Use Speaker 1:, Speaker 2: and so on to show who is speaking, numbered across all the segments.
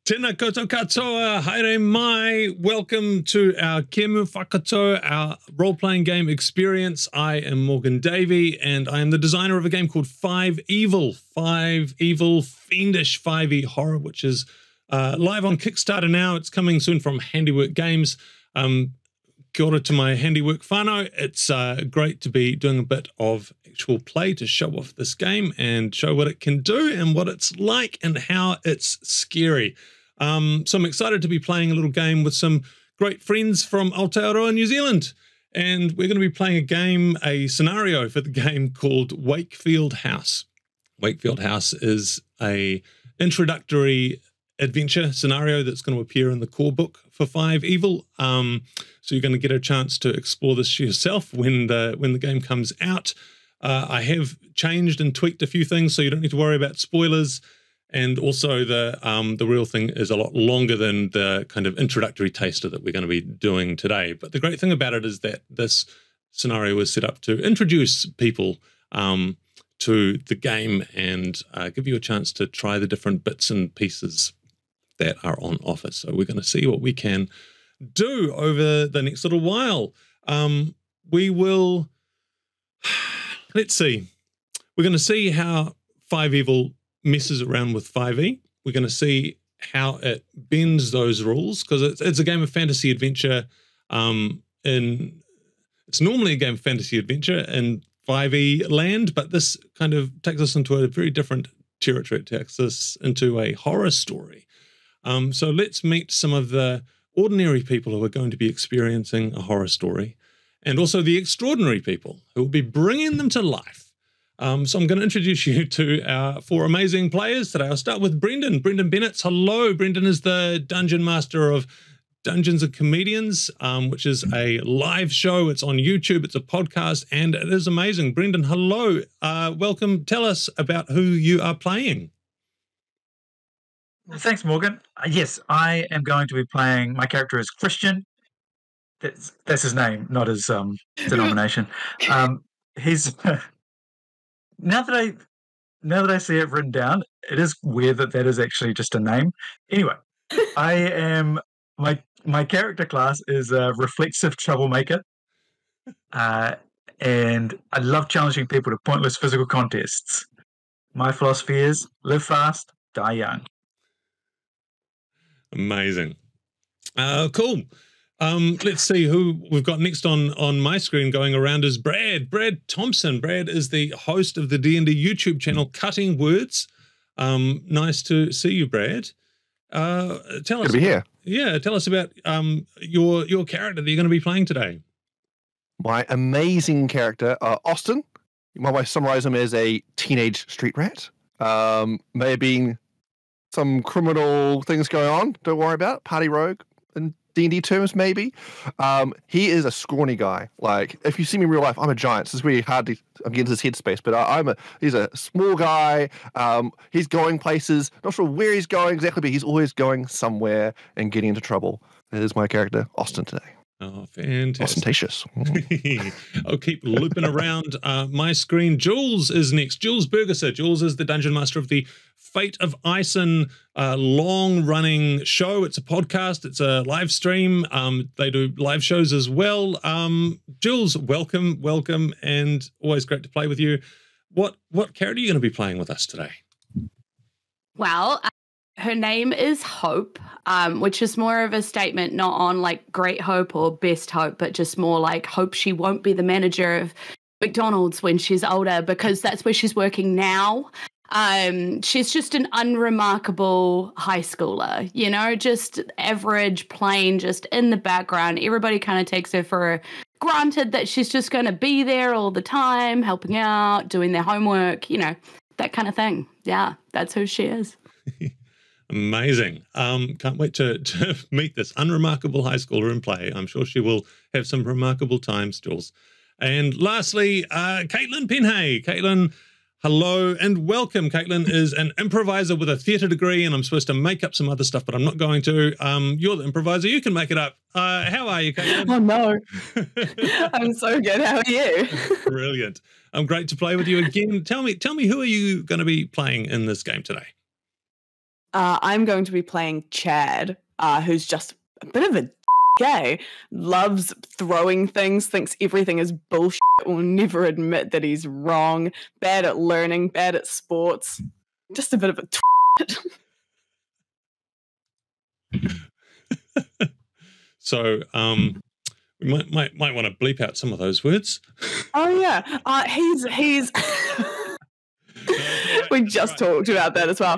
Speaker 1: Tēnā koutou katoa, haere mai. Welcome to our Kemu Whakato, our role-playing game experience. I am Morgan Davey, and I am the designer of a game called FiveEvil. FiveEvil, fiendish 5e horror, which is live on Kickstarter now. It's coming soon from Handiwork Games. Kia ora to my Handiwork whānau. It's great to be doing a bit of actual play to show off this game and show what it can do and what it's like and how it's scary. So I'm excited to be playing a little game with some great friends from Aotearoa New Zealand. And we're going to be playing a scenario for the game called Wakefield House. Wakefield House is a introductory adventure scenario that's going to appear in the core book for FiveEvil. So you're going to get a chance to explore this yourself when the game comes out. I have changed and tweaked a few things, so you don't need to worry about spoilers. And also the real thing is a lot longer than the kind of introductory taster that we're going to be doing today. But the great thing about it is that this scenario was set up to introduce people to the game and give you a chance to try the different bits and pieces that are on offer. So we're going to see what we can do over the next little while. We will, let's see, we're going to see how FiveEvil messes around with 5e. We're going to see how it bends those rules, because it's a game of fantasy adventure. It's normally a game of fantasy adventure in 5e land, but this kind of takes us into a very different territory. It takes us into a horror story. So let's meet some of the ordinary people who are going to be experiencing a horror story, and also the extraordinary people who will be bringing them to life. So I'm going to introduce you to our four amazing players today. I'll start with Brendon. Brendon Bennetts. Hello. Brendon is the Dungeon Master of Dungeons and Comedians, which is a live show. It's on YouTube. It's a podcast, and it is amazing. Brendon, hello. Welcome. Tell us about who you are playing.
Speaker 2: Thanks, Morgan. Yes, I am going to be playing, my character is Christian. That's his name, not his denomination. He's... Now that I see it written down, it is weird that is actually just a name. Anyway, I am my character class is a reflexive troublemaker, and I love challenging people to pointless physical contests. My philosophy is live fast, die young.
Speaker 1: Amazing. Cool. Let's see who we've got next on my screen going around is Brad Thompson. Brad is the host of the D&D YouTube channel Cutting Words. Nice to see you, Brad. Tell us.
Speaker 3: Good to be here.
Speaker 1: Yeah, tell us about your character that you're going to be playing today.
Speaker 3: My amazing character, Austin. My wife summarized him as a teenage street rat. May have been some criminal things going on. Don't worry about it. Party rogue and D&D terms, maybe. He is a scrawny guy. Like, if you see me in real life, I'm a giant. So it's really hard to get into his headspace. But he's a small guy. He's going places. Not sure where he's going exactly, but he's always going somewhere and getting into trouble. That is my character, Austin, today.
Speaker 1: Oh, fantastic.
Speaker 3: Ostentatious.
Speaker 1: I'll keep looping around my screen. Julz is next. Julz Burgisser. Julz is the Dungeon Master of the Fate of Isen long-running show. It's a podcast. It's a live stream. They do live shows as well. Julz, welcome, and always great to play with you. What character are you going to be playing with us today?
Speaker 4: Well, her name is Hope, which is more of a statement not on like Great Hope or Best Hope, but just more like hope she won't be the manager of McDonald's when she's older, because that's where she's working now. She's just an unremarkable high schooler, just average, plain, just in the background. Everybody kind of takes her for granted that she's just going to be there all the time, helping out, doing their homework, that kind of thing. Yeah, that's who she is.
Speaker 1: Amazing. Can't wait to meet this unremarkable high schooler in play. I'm sure she will have some remarkable times, Julz. And lastly, Caitlin Penhey. Caitlin, hello and welcome. Caitlin is an improviser with a theatre degree, and I'm supposed to make up some other stuff, but I'm not going to. You're the improviser. You can make it up. How are you, Caitlin?
Speaker 5: Oh, no. I'm so good. How are you?
Speaker 1: Brilliant. I'm great to play with you again. Tell me, who are you going to be playing in this game today?
Speaker 5: I'm going to be playing Chad, who's just a bit of a gay, loves throwing things, thinks everything is bullshit, will never admit that he's wrong, bad at learning, bad at sports, just a bit of a
Speaker 1: So we might want to bleep out some of those words.
Speaker 5: Oh yeah, he's we just talked about that as well.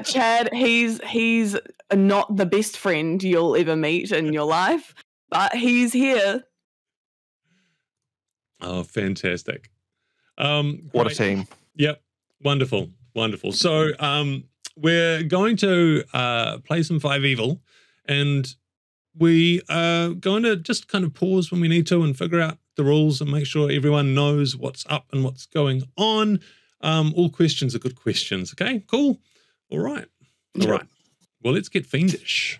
Speaker 5: Chad, he's not the best friend you'll ever meet in your life, but he's here.
Speaker 1: Oh, fantastic.
Speaker 3: What a team.
Speaker 1: Yep. Wonderful. So we're going to play some FiveEvil, and we are going to just kind of pause when we need to and figure out the rules and make sure everyone knows what's up and what's going on. All questions are good questions. Okay, cool. All right. Well, let's get fiendish.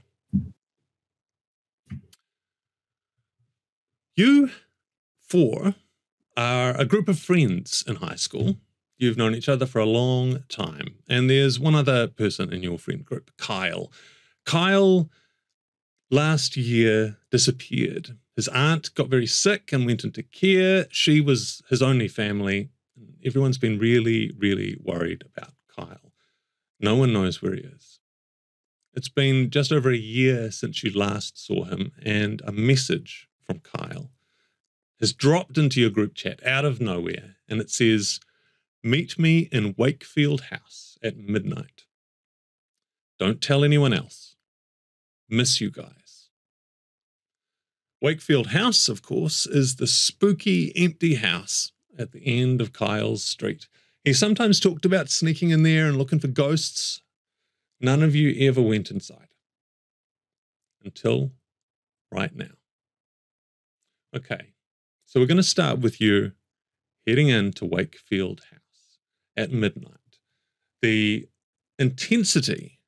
Speaker 1: You four are a group of friends in high school. You've known each other for a long time. And there's one other person in your friend group, Kyle. Kyle last year disappeared. His aunt got very sick and went into care. She was his only family. Everyone's been really, really worried about Kyle. No one knows where he is. It's been just over a year since you last saw him, and a message from Kyle has dropped into your group chat out of nowhere, and it says, "Meet me in Wakefield House at midnight. Don't tell anyone else. Miss you guys." Wakefield House, of course, is the spooky, empty house at the end of Kyle's street. He sometimes talked about sneaking in there and looking for ghosts. None of you ever went inside. Until right now. Okay, so we're going to start with you heading into Wakefield House at midnight. The intensity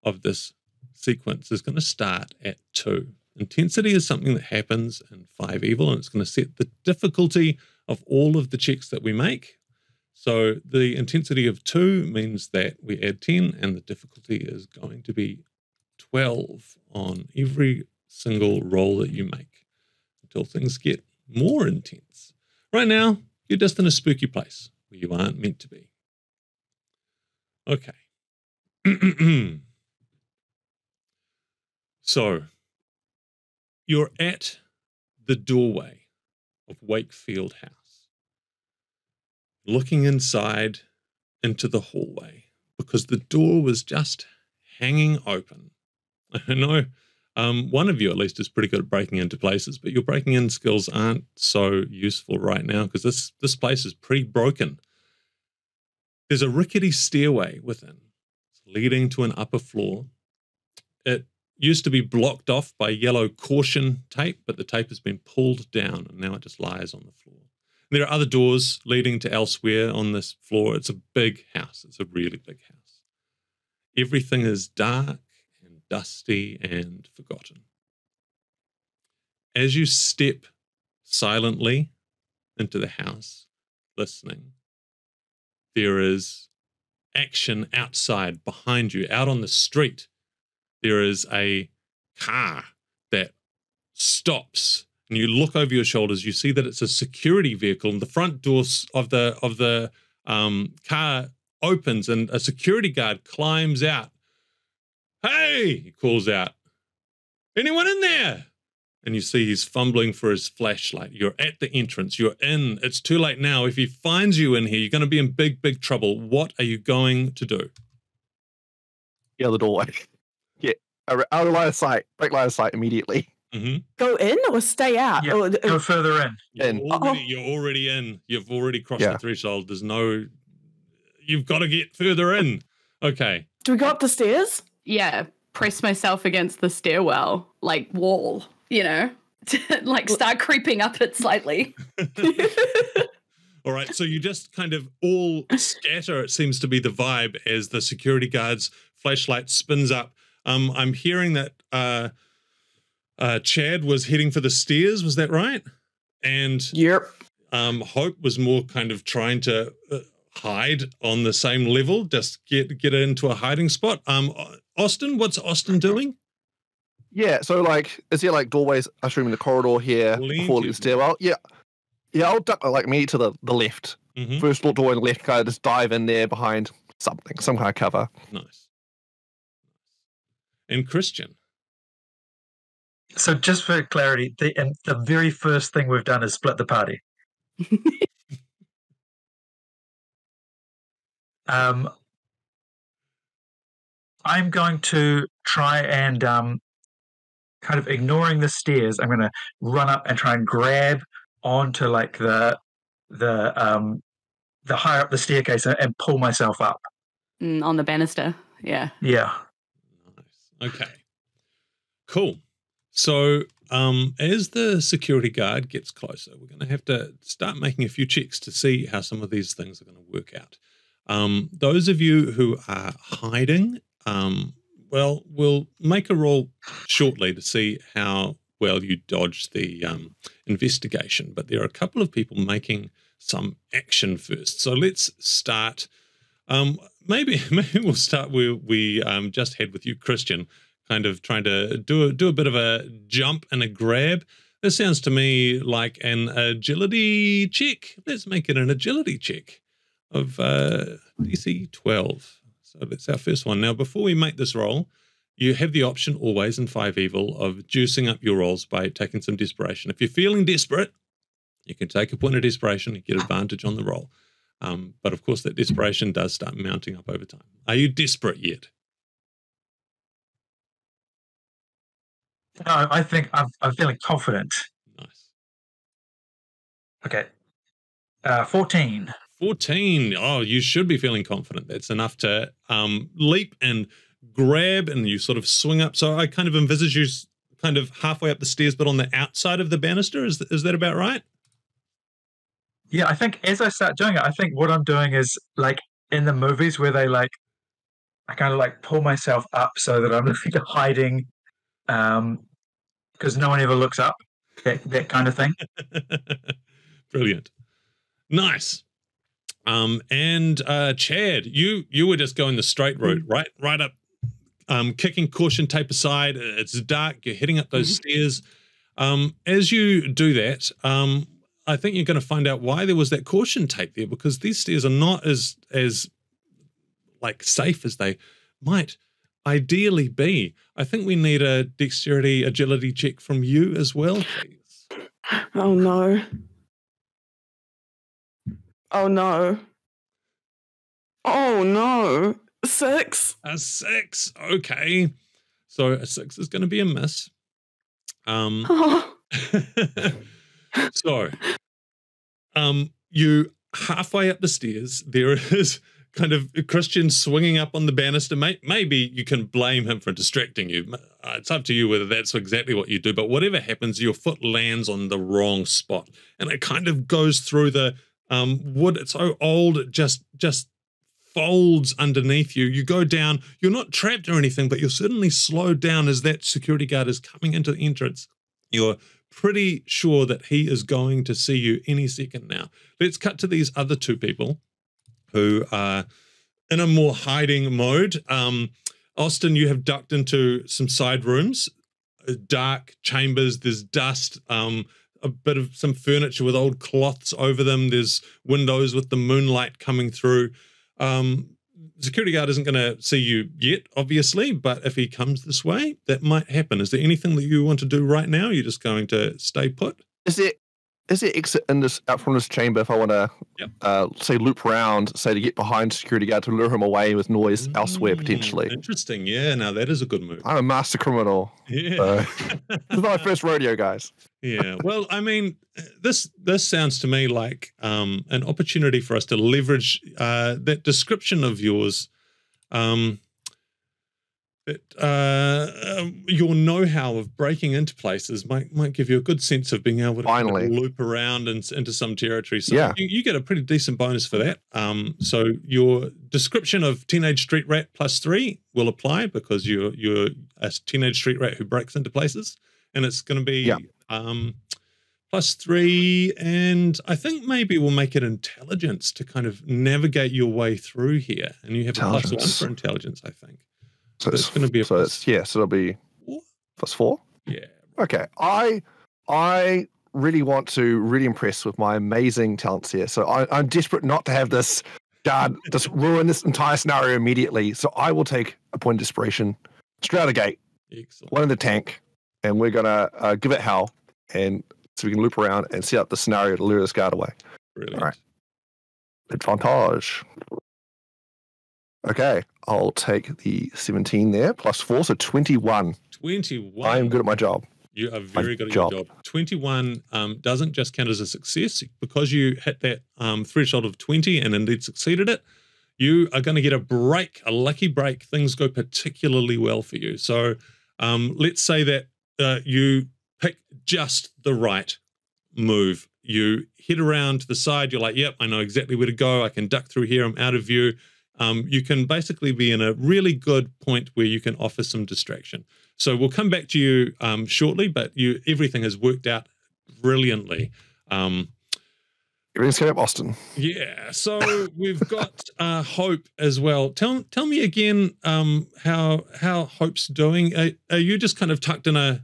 Speaker 1: of this sequence is going to start at 2. Intensity is something that happens in FiveEvil, and it's going to set the difficulty of all of the checks that we make. So the intensity of 2 means that we add 10, and the difficulty is going to be 12 on every single roll that you make until things get more intense. Right now, you're just in a spooky place where you aren't meant to be. Okay. So you're at the doorway of Wakefield House, looking inside into the hallway because the door was just hanging open. I know one of you at least is pretty good at breaking into places, but your breaking in skills aren't so useful right now because this place is pretty broken. There's a rickety stairway within, leading to an upper floor. It used to be blocked off by yellow caution tape, but the tape has been pulled down and now it just lies on the floor. There are other doors leading to elsewhere on this floor. It's a big house. It's a really big house. Everything is dark and dusty and forgotten. As you step silently into the house, listening, there is action outside behind you, out on the street. There is a car that stops, and you look over your shoulders. You see that it's a security vehicle, and the front doors of the car opens, and a security guard climbs out. "Hey!" he calls out. "Anyone in there?" And you see he's fumbling for his flashlight. You're at the entrance. You're in. It's too late now. If he finds you in here, you're going to be in big, big trouble. What are you going to do?
Speaker 3: Yeah, the doorway. Get out of line of sight. Break line of sight immediately.
Speaker 1: Mm-hmm.
Speaker 5: Go in or stay out?
Speaker 2: Yeah,
Speaker 5: Or,
Speaker 2: go further in.
Speaker 1: You're already in. You've already crossed the threshold. You've got to get further in. Okay.
Speaker 5: do we go up the stairs?
Speaker 4: Yeah, press myself against the stairwell, like wall, you know, like start creeping up it slightly.
Speaker 1: All right, so you just kind of all scatter, it seems to be the vibe, as the security guard's flashlight spins up. I'm hearing that Chad was heading for the stairs, was that right? And
Speaker 5: Yep.
Speaker 1: Hope was more kind of trying to hide on the same level. Just get into a hiding spot. Austin, what's Austin doing?
Speaker 3: Yeah, so like, is there like doorways ushering in the corridor here before the stairwell? Yeah, I'll duck like me to the left.
Speaker 1: Mm-hmm.
Speaker 3: First doorway on the left, kind of just dive in there behind something, some kind of cover.
Speaker 1: Nice. And Christian.
Speaker 2: So just for clarity, the very first thing we've done is split the party. I'm going to try and kind of ignoring the stairs. I'm going to run up and try and grab onto like the higher up the staircase and pull myself up
Speaker 4: on the banister. Yeah.
Speaker 2: Yeah.
Speaker 1: Nice. Okay. Cool. So as the security guard gets closer, we're going to have to start making a few checks to see how some of these things are going to work out. Those of you who are hiding, well, we'll make a roll shortly to see how well you dodge the investigation. But there are a couple of people making some action first. So let's start. Maybe we'll start where we just had with you, Christian, kind of trying to do a bit of a jump and a grab. This sounds to me like an agility check. Let's make it an agility check of DC 12. So that's our first one. Now, before we make this roll, you have the option always in FiveEvil of juicing up your rolls by taking some desperation. If you're feeling desperate, you can take a point of desperation and get advantage on the roll. But of course, that desperation does start mounting up over time. Are you desperate yet?
Speaker 2: No, I think I'm feeling confident.
Speaker 1: Nice.
Speaker 2: Okay. 14.
Speaker 1: 14. Oh, you should be feeling confident. That's enough to leap and grab, and you sort of swing up. So I kind of envisage you kind of halfway up the stairs, but on the outside of the banister. Is that about right?
Speaker 2: Yeah, I think as I start doing it, I think what I'm doing is like in the movies where they like, I kind of like pull myself up so that I'm like hiding, because no one ever looks up, that kind of thing.
Speaker 1: Brilliant. Nice. And Chad, you were just going the straight route, right up, kicking caution tape aside. It's dark. You're heading up those stairs. As you do that, I think you're going to find out why there was that caution tape there, because these stairs are not as like safe as they might ideally be. I think we need a dexterity agility check from you as well, please.
Speaker 5: Oh no. Oh no. Oh no. 6.
Speaker 1: A 6. Okay. So a 6 is going to be a miss. So, you halfway up the stairs, there is kind of Christian swinging up on the banister. Maybe you can blame him for distracting you. It's up to you whether that's exactly what you do, but whatever happens, your foot lands on the wrong spot, and it kind of goes through the wood. It's so old, it just folds underneath you. You go down. You're not trapped or anything, but you're certainly slowed down as that security guard is coming into the entrance. You're pretty sure that he is going to see you any second now. Let's cut to these other two people who are in a more hiding mode. Austin, you have ducked into some side rooms, dark chambers. There's dust, a bit of some furniture with old cloths over them. There's windows with the moonlight coming through. Security guard isn't going to see you yet, obviously, but if he comes this way, that might happen. Is there anything that you want to do right now? You're just going to stay put?
Speaker 3: Is there exit in this out from this chamber if I want to say loop round, say to get behind security guard to lure him away with noise elsewhere potentially?
Speaker 1: Interesting. Yeah, now that is a good move.
Speaker 3: I'm a master criminal.
Speaker 1: Yeah.
Speaker 3: This is my first rodeo, guys.
Speaker 1: Yeah. Well, I mean, this sounds to me like an opportunity for us to leverage that description of yours, your know-how of breaking into places might give you a good sense of being able to kind of loop around into some territory. So
Speaker 3: yeah.
Speaker 1: you get a pretty decent bonus for that. So your description of teenage street rat +3 will apply because you're a teenage street rat who breaks into places, and it's going to be +3, and I think maybe we'll make it intelligence to kind of navigate your way through here. And you have a +1 for intelligence, I think.
Speaker 3: So
Speaker 1: it's going to be a
Speaker 3: so it'll be +4.
Speaker 1: Yeah.
Speaker 3: Okay. I really want to really impress with my amazing talents here. So I'm desperate not to have this guard just ruin this entire scenario immediately. So I will take a point of desperation straight out of the gate.
Speaker 1: Excellent.
Speaker 3: One in the tank, and we're gonna give it hell, and so we can loop around and set up the scenario to lure this guard away.
Speaker 1: Brilliant.
Speaker 3: All right. Advantage. Okay, I'll take the 17 there, +4, so 21.
Speaker 1: 21.
Speaker 3: I am good at my job.
Speaker 1: You are very good at your job. 21 doesn't just count as a success. Because you hit that threshold of 20 and indeed succeeded it, you are going to get a break, a lucky break. Things go particularly well for you. So let's say that you pick just the right move. You head around to the side. You're like, yep, I know exactly where to go. I can duck through here. I'm out of view. You can basically be in a really good point where you can offer some distraction. So we'll come back to you shortly, but everything has worked out brilliantly.
Speaker 3: Everything's going up, Austin.
Speaker 1: Yeah. So we've got Hope as well. Tell me again how Hope's doing. Are you just kind of tucked in a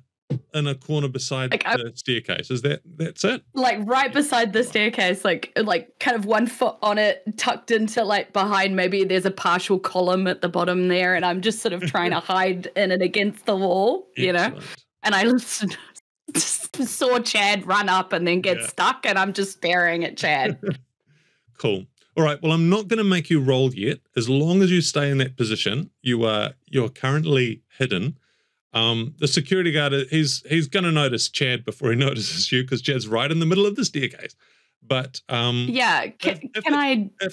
Speaker 1: corner beside the staircase? That's it?
Speaker 4: Like right beside the staircase, like kind of 1 foot on it, tucked into like behind. Maybe there's a partial column at the bottom there, and I'm just sort of trying to hide in it against the wall, you know. And I saw Chad run up and then get stuck, and I'm just staring at Chad.
Speaker 1: Cool. All right. Well, I'm not going to make you roll yet. As long as you stay in that position, you're currentently hidden. The security guard, he's going to notice Chad before he notices you, because Chad's right in the middle of the staircase. But if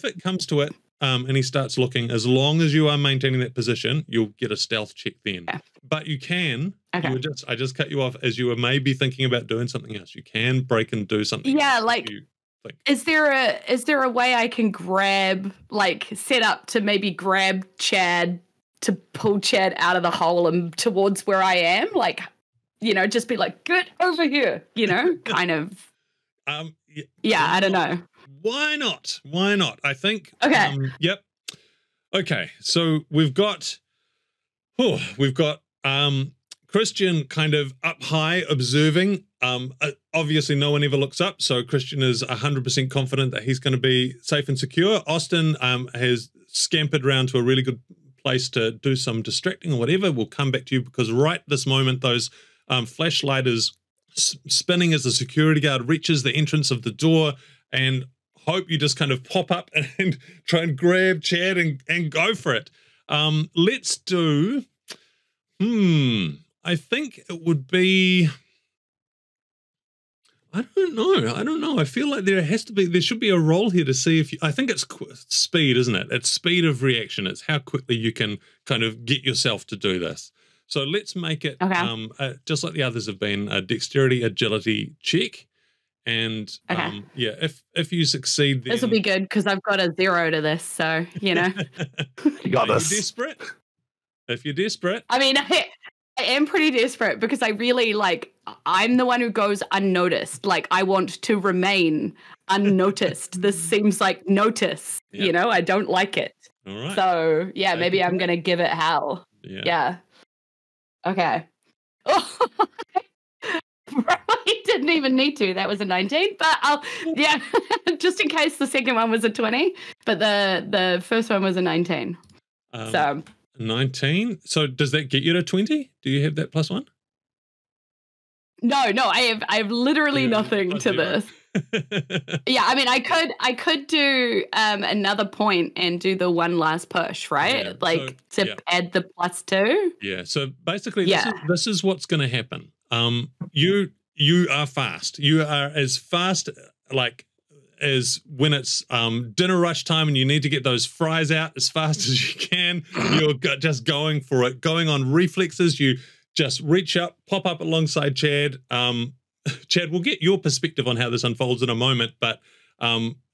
Speaker 1: it comes to it, and he starts looking, as long as you are maintaining that position, you'll get a stealth check then. Yeah. But you can. Okay. I just cut you off as you were maybe thinking about doing something else. You can break and do something.
Speaker 4: Yeah,
Speaker 1: else
Speaker 4: like. Is there a way I can set up to maybe grab Chad, to pull Chad out of the hole and towards where I am? Like, you know, just be like, get over here, you know, kind of. I don't know.
Speaker 1: Why not? Why not? I think.
Speaker 4: Okay.
Speaker 1: Yep. Okay. So we've got Christian kind of up high observing. Obviously no one ever looks up. So Christian is 100% confident that he's going to be safe and secure. Austin has scampered around to a really good place to do some distracting or whatever. We'll come back to you, because right this moment, those flashlight is spinning as the security guard reaches the entrance of the door, and Hope you just kind of pop up and try and grab Chad and go for it. Let's do, I think it would be, I don't know. I feel like there should be a roll here to see if I think it's speed, isn't it? It's speed of reaction. It's how quickly you can kind of get yourself to do this. So let's make it, just like the others have been, a dexterity agility check. And if you succeed, then...
Speaker 4: This will be good, because I've got a 0 to this, so, you know.
Speaker 3: You got this.
Speaker 1: If you're desperate.
Speaker 4: I mean, I am pretty desperate, because I really, I'm the one who goes unnoticed. Like, I want to remain unnoticed. This seems like notice, you know? I don't like it.
Speaker 1: All right.
Speaker 4: So, maybe I'm going to give it hell. Yeah. Okay. Probably didn't even need to. That was a 19, but just in case the second one was a 20, but the first one was a 19. So
Speaker 1: 19. So does that get you to 20? Do you have that +1?
Speaker 4: No, I have literally nothing to this. Yeah, I mean, I could do another point and do the one last push, right? Yeah, add the +2.
Speaker 1: Yeah. So basically, this is what's going to happen. You are fast. You are as fast as when it's dinner rush time and you need to get those fries out as fast as you can. You're just going for it, going on reflexes. You just reach up, pop up alongside Chad. Chad, we'll get your perspective on how this unfolds in a moment, but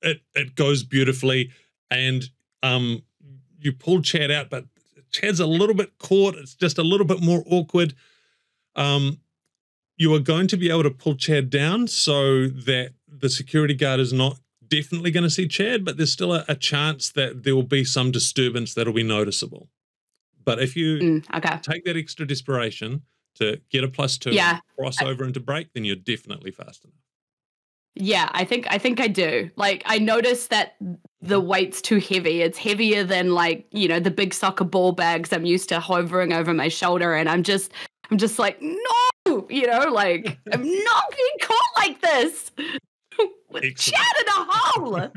Speaker 1: it goes beautifully, and you pull Chad out, but Chad's a little bit caught. It's just a little bit more awkward. you are going to be able to pull Chad down so that the security guard is not definitely going to see Chad, but there's still a chance that there will be some disturbance that'll be noticeable. But if you take that extra desperation to get a +2 and cross over into break, then you're definitely fast enough.
Speaker 4: Yeah, I think I do. Like, I noticed that the weight's too heavy. It's heavier than, like, you know, the big soccer ball bags I'm used to hovering over my shoulder, and I'm just like, no, you know, like, I'm not getting caught like this. With Chad in a hole.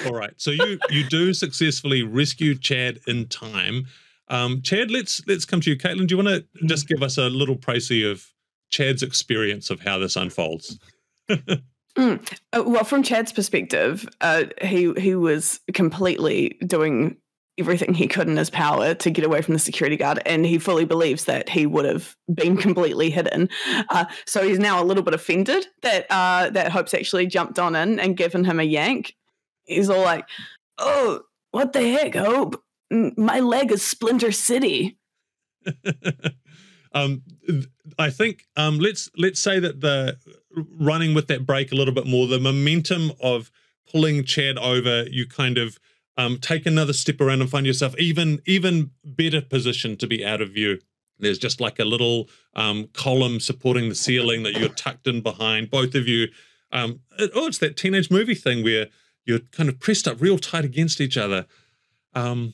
Speaker 1: All right, so you do successfully rescue Chad in time. Chad, let's come to you. Caitlin, do you want to just give us a little précis of Chad's experience of how this unfolds?
Speaker 5: Well, from Chad's perspective, he was completely doing everything he could in his power to get away from the security guard, and he fully believes that he would have been completely hidden. So he's now a little bit offended that Hope's actually jumped on in and given him a yank. He's all like, "Oh, what the heck, Hope? My leg is Splinter City."
Speaker 1: I think let's say that the running with that break a little bit more, the momentum of pulling Chad over, you kind of take another step around and find yourself even better positioned to be out of view. There's just like a little column supporting the ceiling that you're tucked in behind, both of you. It's that teenage movie thing where you're kind of pressed up real tight against each other. All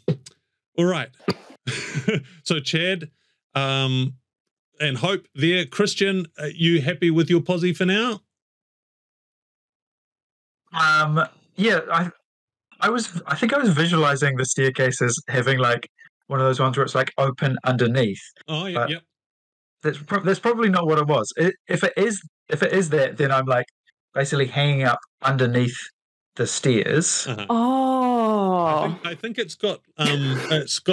Speaker 1: right. So Chad and Hope there. Christian, are you happy with your posse for now?
Speaker 2: Yeah, I think I was visualizing the staircase as having like one of those ones where it's like open underneath.
Speaker 1: Oh, yeah, yep.
Speaker 2: That's probably not what it was. If it is that, then I'm like basically hanging up underneath the stairs.
Speaker 1: Uh-huh.
Speaker 5: Oh,
Speaker 1: I think it's got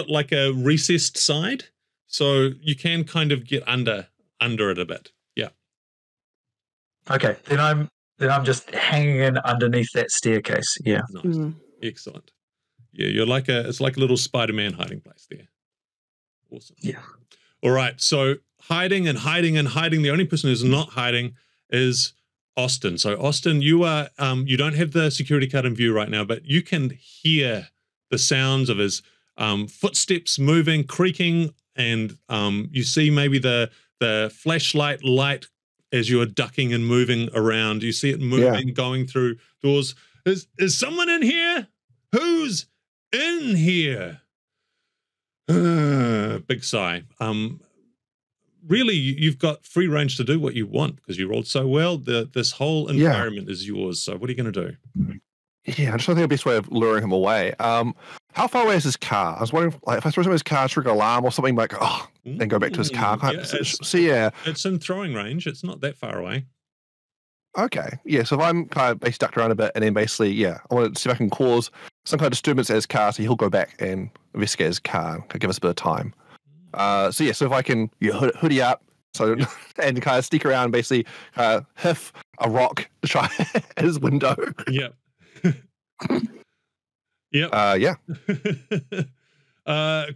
Speaker 1: like a recessed side, so you can kind of get under it a bit. Yeah.
Speaker 2: Okay, then I'm just hanging in underneath that staircase. Yeah.
Speaker 1: Nice. Excellent. Yeah, it's like a little Spider-Man hiding place there. Awesome.
Speaker 2: Yeah.
Speaker 1: All right. So hiding and hiding and hiding. The only person who's not hiding is Austin. So Austin, you are you don't have the security card in view right now, but you can hear the sounds of his footsteps moving, creaking, and you see maybe the flashlight light as you're ducking and moving around. You see it moving, going through doors. Is someone in here? Who's in here? Big sigh. Really, you've got free range to do what you want because you rolled so well. This whole environment is yours. So what are you going to do?
Speaker 3: Yeah, I just don't think the best way of luring him away. How far away is his car? I was wondering, like, if I throw something in his car, trigger alarm or something, like, then go back to his car.
Speaker 1: It's in throwing range. It's not that far away.
Speaker 3: Okay, yeah. So if I'm kind of basically ducked around a bit, and then basically, I want to see if I can cause some kind of disturbance at his car, so he'll go back and investigate his car and give us a bit of time. So if I can hoodie up, and kind of sneak around, and basically hiff a rock to try at his window.
Speaker 1: Yep. Yep.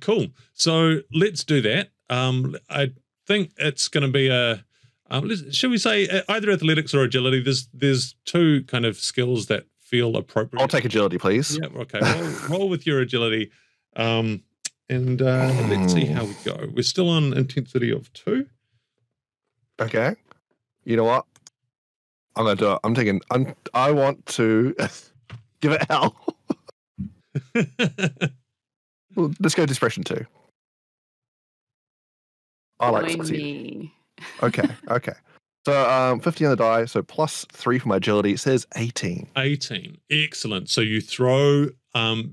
Speaker 1: Cool. So let's do that. I think it's going to be a. Should we say either athletics or agility? There's two kind of skills that feel appropriate.
Speaker 3: I'll take agility, please.
Speaker 1: Yeah. Okay. Roll with your agility, and let's see how we go. We're still on intensity of 2.
Speaker 3: Okay. You know what? I'm gonna do it. I want to give it hell. Well, let's go desperation 2. I like to succeed. Okay. So 50 on the die, so +3 for my agility. It says 18. 18.
Speaker 1: Excellent. So you throw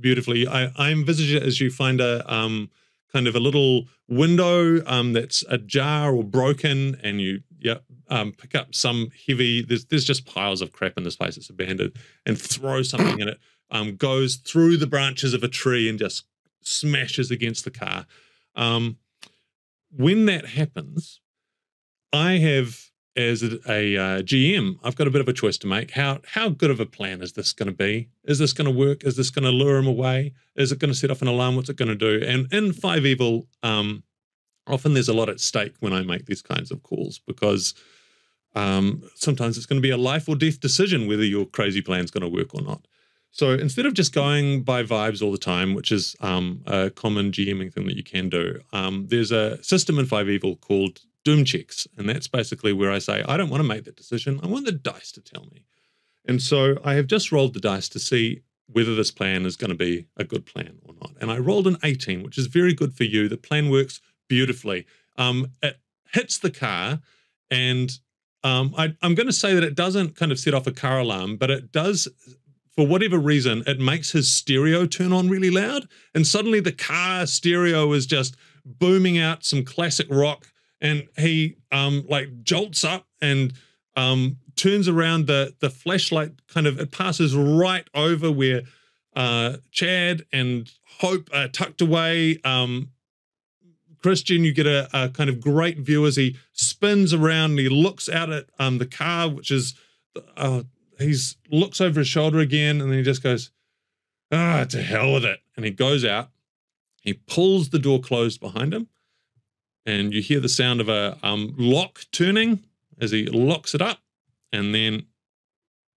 Speaker 1: beautifully. I envisage it as you find a kind of a little window that's ajar or broken, and you pick up some heavy. There's just piles of crap in this place. It's abandoned, and throw something in it. Goes through the branches of a tree and just smashes against the car. When that happens, I have, as a GM, I've got a bit of a choice to make. How good of a plan is this going to be? Is this going to work? Is this going to lure him away? Is it going to set off an alarm? What's it going to do? And in FiveEvil, often there's a lot at stake when I make these kinds of calls, because sometimes it's going to be a life or death decision whether your crazy plan is going to work or not. So instead of just going by vibes all the time, which is a common GMing thing that you can do, there's a system in FiveEvil called Doom Checks, and that's basically where I say, I don't want to make that decision. I want the dice to tell me. And so I have just rolled the dice to see whether this plan is going to be a good plan or not. And I rolled an 18, which is very good for you. The plan works beautifully. It hits the car, and I'm going to say that it doesn't kind of set off a car alarm, but it does, for whatever reason, it makes his stereo turn on really loud. And suddenly the car stereo is just booming out some classic rock, and he like jolts up and turns around the flashlight, kind of, it passes right over where Chad and Hope are tucked away. Christian, you get a kind of great view as he spins around and he looks out at the car, which is, he's looks over his shoulder again, and then he just goes, to hell with it. And he goes out, he pulls the door closed behind him, and you hear the sound of a lock turning as he locks it up, and then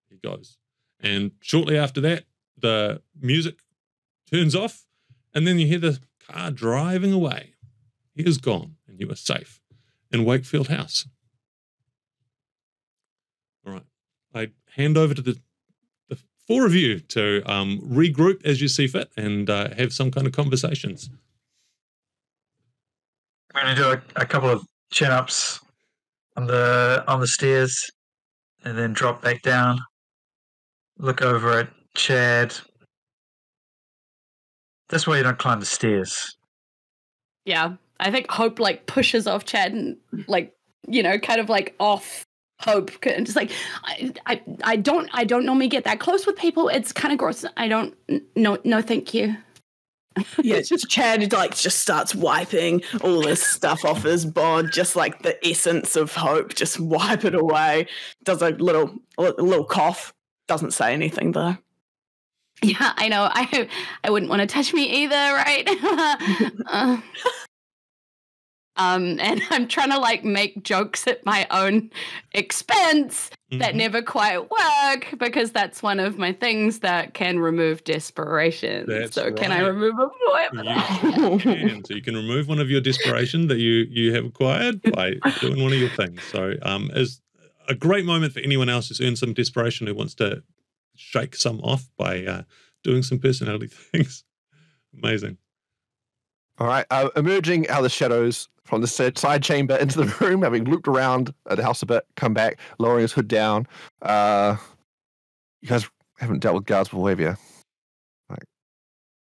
Speaker 1: he goes. And shortly after that, the music turns off, and then you hear the car driving away. He is gone, and you are safe in Wakefield House. All right. I hand over to the four of you to regroup as you see fit and have some kind of conversations.
Speaker 2: I'm going to do a couple of chin-ups on the stairs, and then drop back down, look over at Chad. That's why you don't climb the stairs.
Speaker 4: Yeah, I think Hope like pushes off Chad and like, you know, kind of like off Hope, and just like I don't normally get that close with people. It's kind of gross. I don't no thank you.
Speaker 5: Yeah, it's just Chad like just starts wiping all this stuff off his bod, just like the essence of Hope. Just wipe it away. Does a little cough. Doesn't say anything though.
Speaker 4: Yeah, I know. I wouldn't want to touch me either, right? And I'm trying to like make jokes at my own expense that never quite work, because that's one of my things that can remove desperation.
Speaker 1: That's
Speaker 4: so can I
Speaker 1: right.
Speaker 4: remove it for
Speaker 1: You can. So you can remove one of your desperation that you have acquired by doing one of your things. So as a great moment for anyone else who's earned some desperation who wants to shake some off by doing some personality things. Amazing.
Speaker 3: All right, emerging out of the shadows from the side chamber into the room, having looked around at the house a bit, come back, lowering his hood down. You guys haven't dealt with guards before, have you?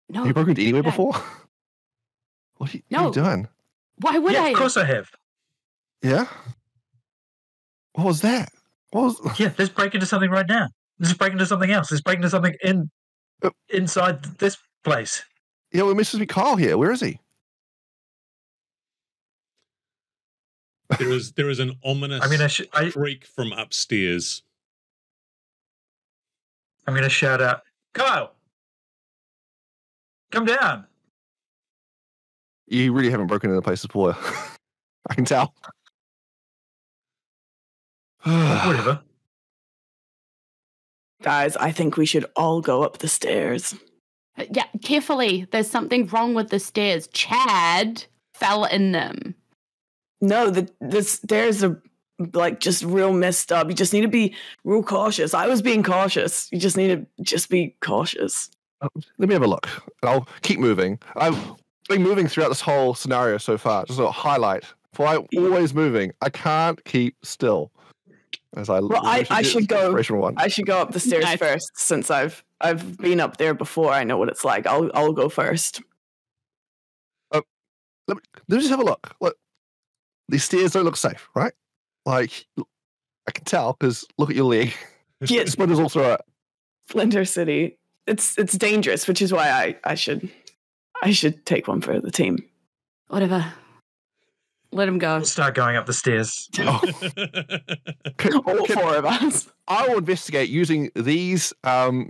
Speaker 4: No.
Speaker 3: Have you broken into anywhere
Speaker 4: no.
Speaker 3: before? What are you doing?
Speaker 4: Why would I?
Speaker 2: Of course I have.
Speaker 3: Yeah? What was that?
Speaker 2: Yeah, let's break into something right now. Let's break into something else. Let's break into something inside this place.
Speaker 3: Yeah, we're supposed to be Kyle here. Where is he?
Speaker 1: There is an ominous creak from upstairs.
Speaker 2: I'm going to shout out, Kyle, come down.
Speaker 3: You really haven't broken into the place before. I can tell.
Speaker 2: Whatever.
Speaker 5: Guys, I think we should all go up the stairs.
Speaker 4: Yeah, carefully. There's something wrong with the stairs. Chad fell in them.
Speaker 5: No, the stairs are like just real messed up. You just need to be real cautious. I was being cautious. You just need to just be cautious.
Speaker 3: Let me have a look. I'll keep moving. I've been moving throughout this whole scenario so far. Just a highlight. For I'm always moving. I can't keep still. As I
Speaker 5: should go.
Speaker 3: One.
Speaker 5: I should go up the stairs first, since I've been up there before. I know what it's like. I'll go first.
Speaker 3: Let me just have a look. Look, these stairs don't look safe, right? Like I can tell because look at your leg.
Speaker 5: Yeah,
Speaker 3: splinters all through it.
Speaker 5: Splinter City. It's dangerous, which is why I should take one for the team.
Speaker 4: Whatever. Let him go.
Speaker 2: We'll start going up the stairs.
Speaker 5: All four of us.
Speaker 3: I will investigate using these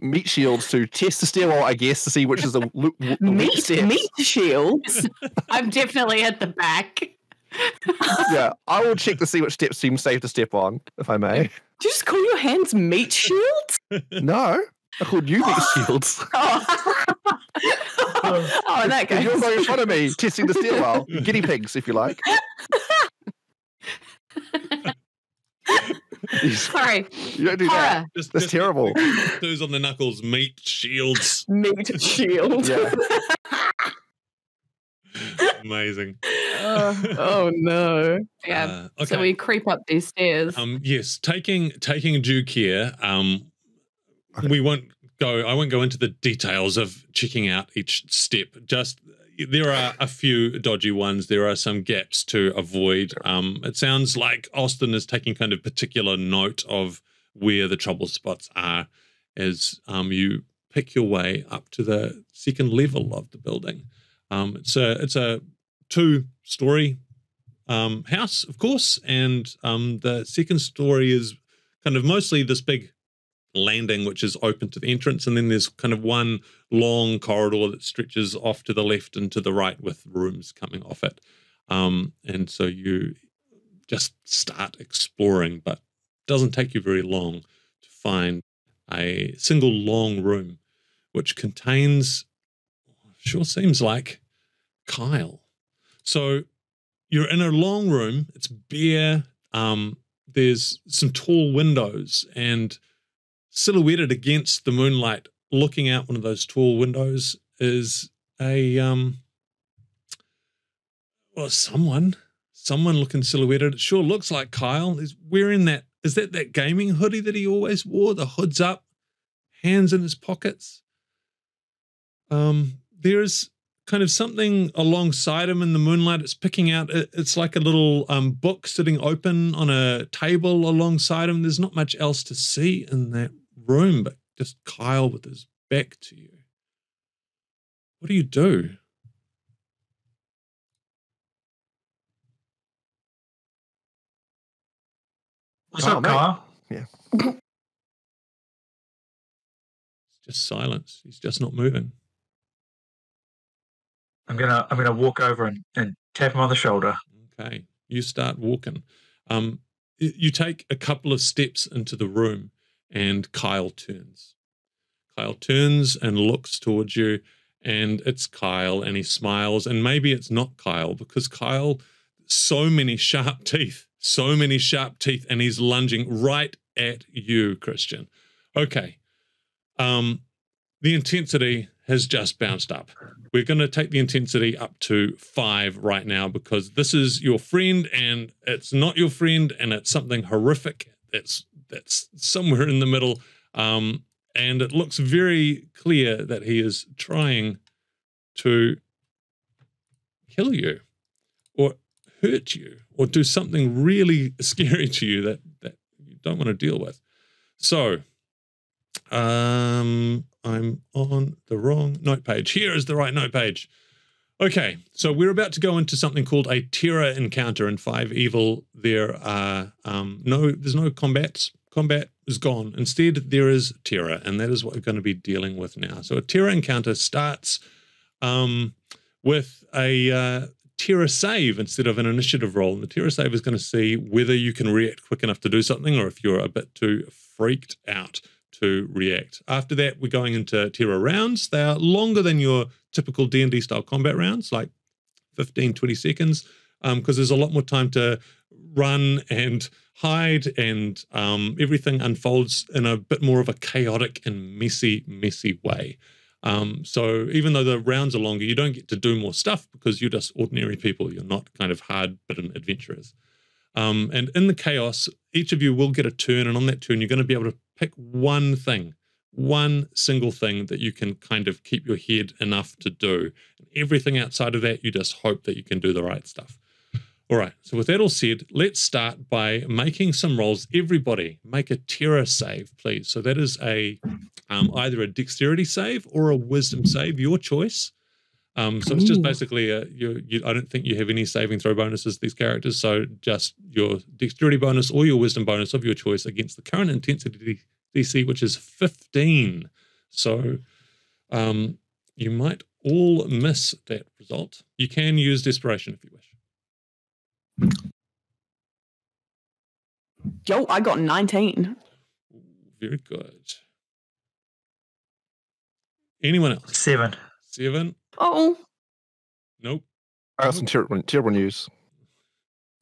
Speaker 3: meat shields to test the stairwell, I guess, to see which is the weak steps.
Speaker 5: Meat shields?
Speaker 4: I'm definitely at the back.
Speaker 3: Yeah, I will check to see which steps seem safe to step on, if I may.
Speaker 5: Did you just call your hands meat shields?
Speaker 3: No, I called you meat shields.
Speaker 5: Oh, in that case.
Speaker 3: You're right in front of me, testing the stairwell. Guinea pigs, if you like.
Speaker 4: Sorry.
Speaker 3: You don't do that. That's terrible.
Speaker 1: Those on the knuckles, meat shields.
Speaker 5: Meat shield.
Speaker 3: Yeah.
Speaker 1: Amazing.
Speaker 5: Oh no.
Speaker 4: Yeah.
Speaker 1: Okay.
Speaker 4: So we creep up these stairs.
Speaker 1: Yes, taking due care. We won't go. I won't go into the details of checking out each step. Just there are a few dodgy ones. There are some gaps to avoid. It sounds like Austin is taking kind of particular note of where the trouble spots are as you pick your way up to the second level of the building. It's a 2-story house, of course, and the second story is kind of mostly this big landing which is open to the entrance, and then there's kind of one long corridor that stretches off to the left and to the right with rooms coming off it. And so you just start exploring, but it doesn't take you very long to find a single long room which contains, sure seems like, Kyle. So you're in a long room, it's bare, there's some tall windows, and silhouetted against the moonlight, looking out one of those tall windows, is a someone looking silhouetted. It sure looks like Kyle. He's wearing that gaming hoodie that he always wore, the hood's up, hands in his pockets. There's kind of something alongside him in the moonlight. It's picking out, it's like a little book sitting open on a table alongside him. There's not much else to see in that room but just Kyle with his back to you. What do you do?
Speaker 2: What's up,
Speaker 3: mate.
Speaker 2: Kyle?
Speaker 3: Yeah.
Speaker 1: It's just silence. He's just not moving.
Speaker 2: I'm gonna walk over and tap him on the shoulder.
Speaker 1: Okay, you start walking. You take a couple of steps into the room, and Kyle turns. Kyle turns and looks towards you, and it's Kyle, and he smiles, and maybe it's not Kyle, because Kyle, so many sharp teeth, and he's lunging right at you, Christian. Okay. The intensity has just bounced up. We're going to take the intensity up to 5 right now, because this is your friend and it's not your friend, and it's something horrific that's somewhere in the middle. And it looks very clear that he is trying to kill you or hurt you or do something really scary to you that you don't want to deal with. So, I'm on the wrong note page. Here is the right note page. Okay, so we're about to go into something called a terror encounter in FiveEvil. There's no combat. Combat is gone. Instead, there is terror, and that is what we're going to be dealing with now. So a terror encounter starts with a terror save instead of an initiative roll. And the terror save is going to see whether you can react quick enough to do something, or if you're a bit too freaked out to react. After that, we're going into terror rounds. They are longer than your typical D&D style combat rounds, like 15, 20 seconds, because there's a lot more time to run and hide, and everything unfolds in a bit more of a chaotic and messy way. So even though the rounds are longer, you don't get to do more stuff because you're just ordinary people. You're not kind of hard-bitten adventurers. And in the chaos, each of you will get a turn, and on that turn, you're going to be able to pick one single thing that you can kind of keep your head enough to do. And everything outside of that, you just hope that you can do the right stuff. All right, so with that all said, let's start by making some rolls. Everybody, make a terror save, please. So that is either a dexterity save or a wisdom save, your choice. So it's just basically, I don't think you have any saving throw bonuses, these characters, so just your dexterity bonus or your wisdom bonus of your choice against the current intensity DC, which is 15. So you might all miss that result. You can use desperation if you wish.
Speaker 5: Yo, I got 19.
Speaker 1: Very good. Anyone else?
Speaker 2: 7.
Speaker 1: 7?
Speaker 5: Oh.
Speaker 1: Nope.
Speaker 3: I got some terrible news.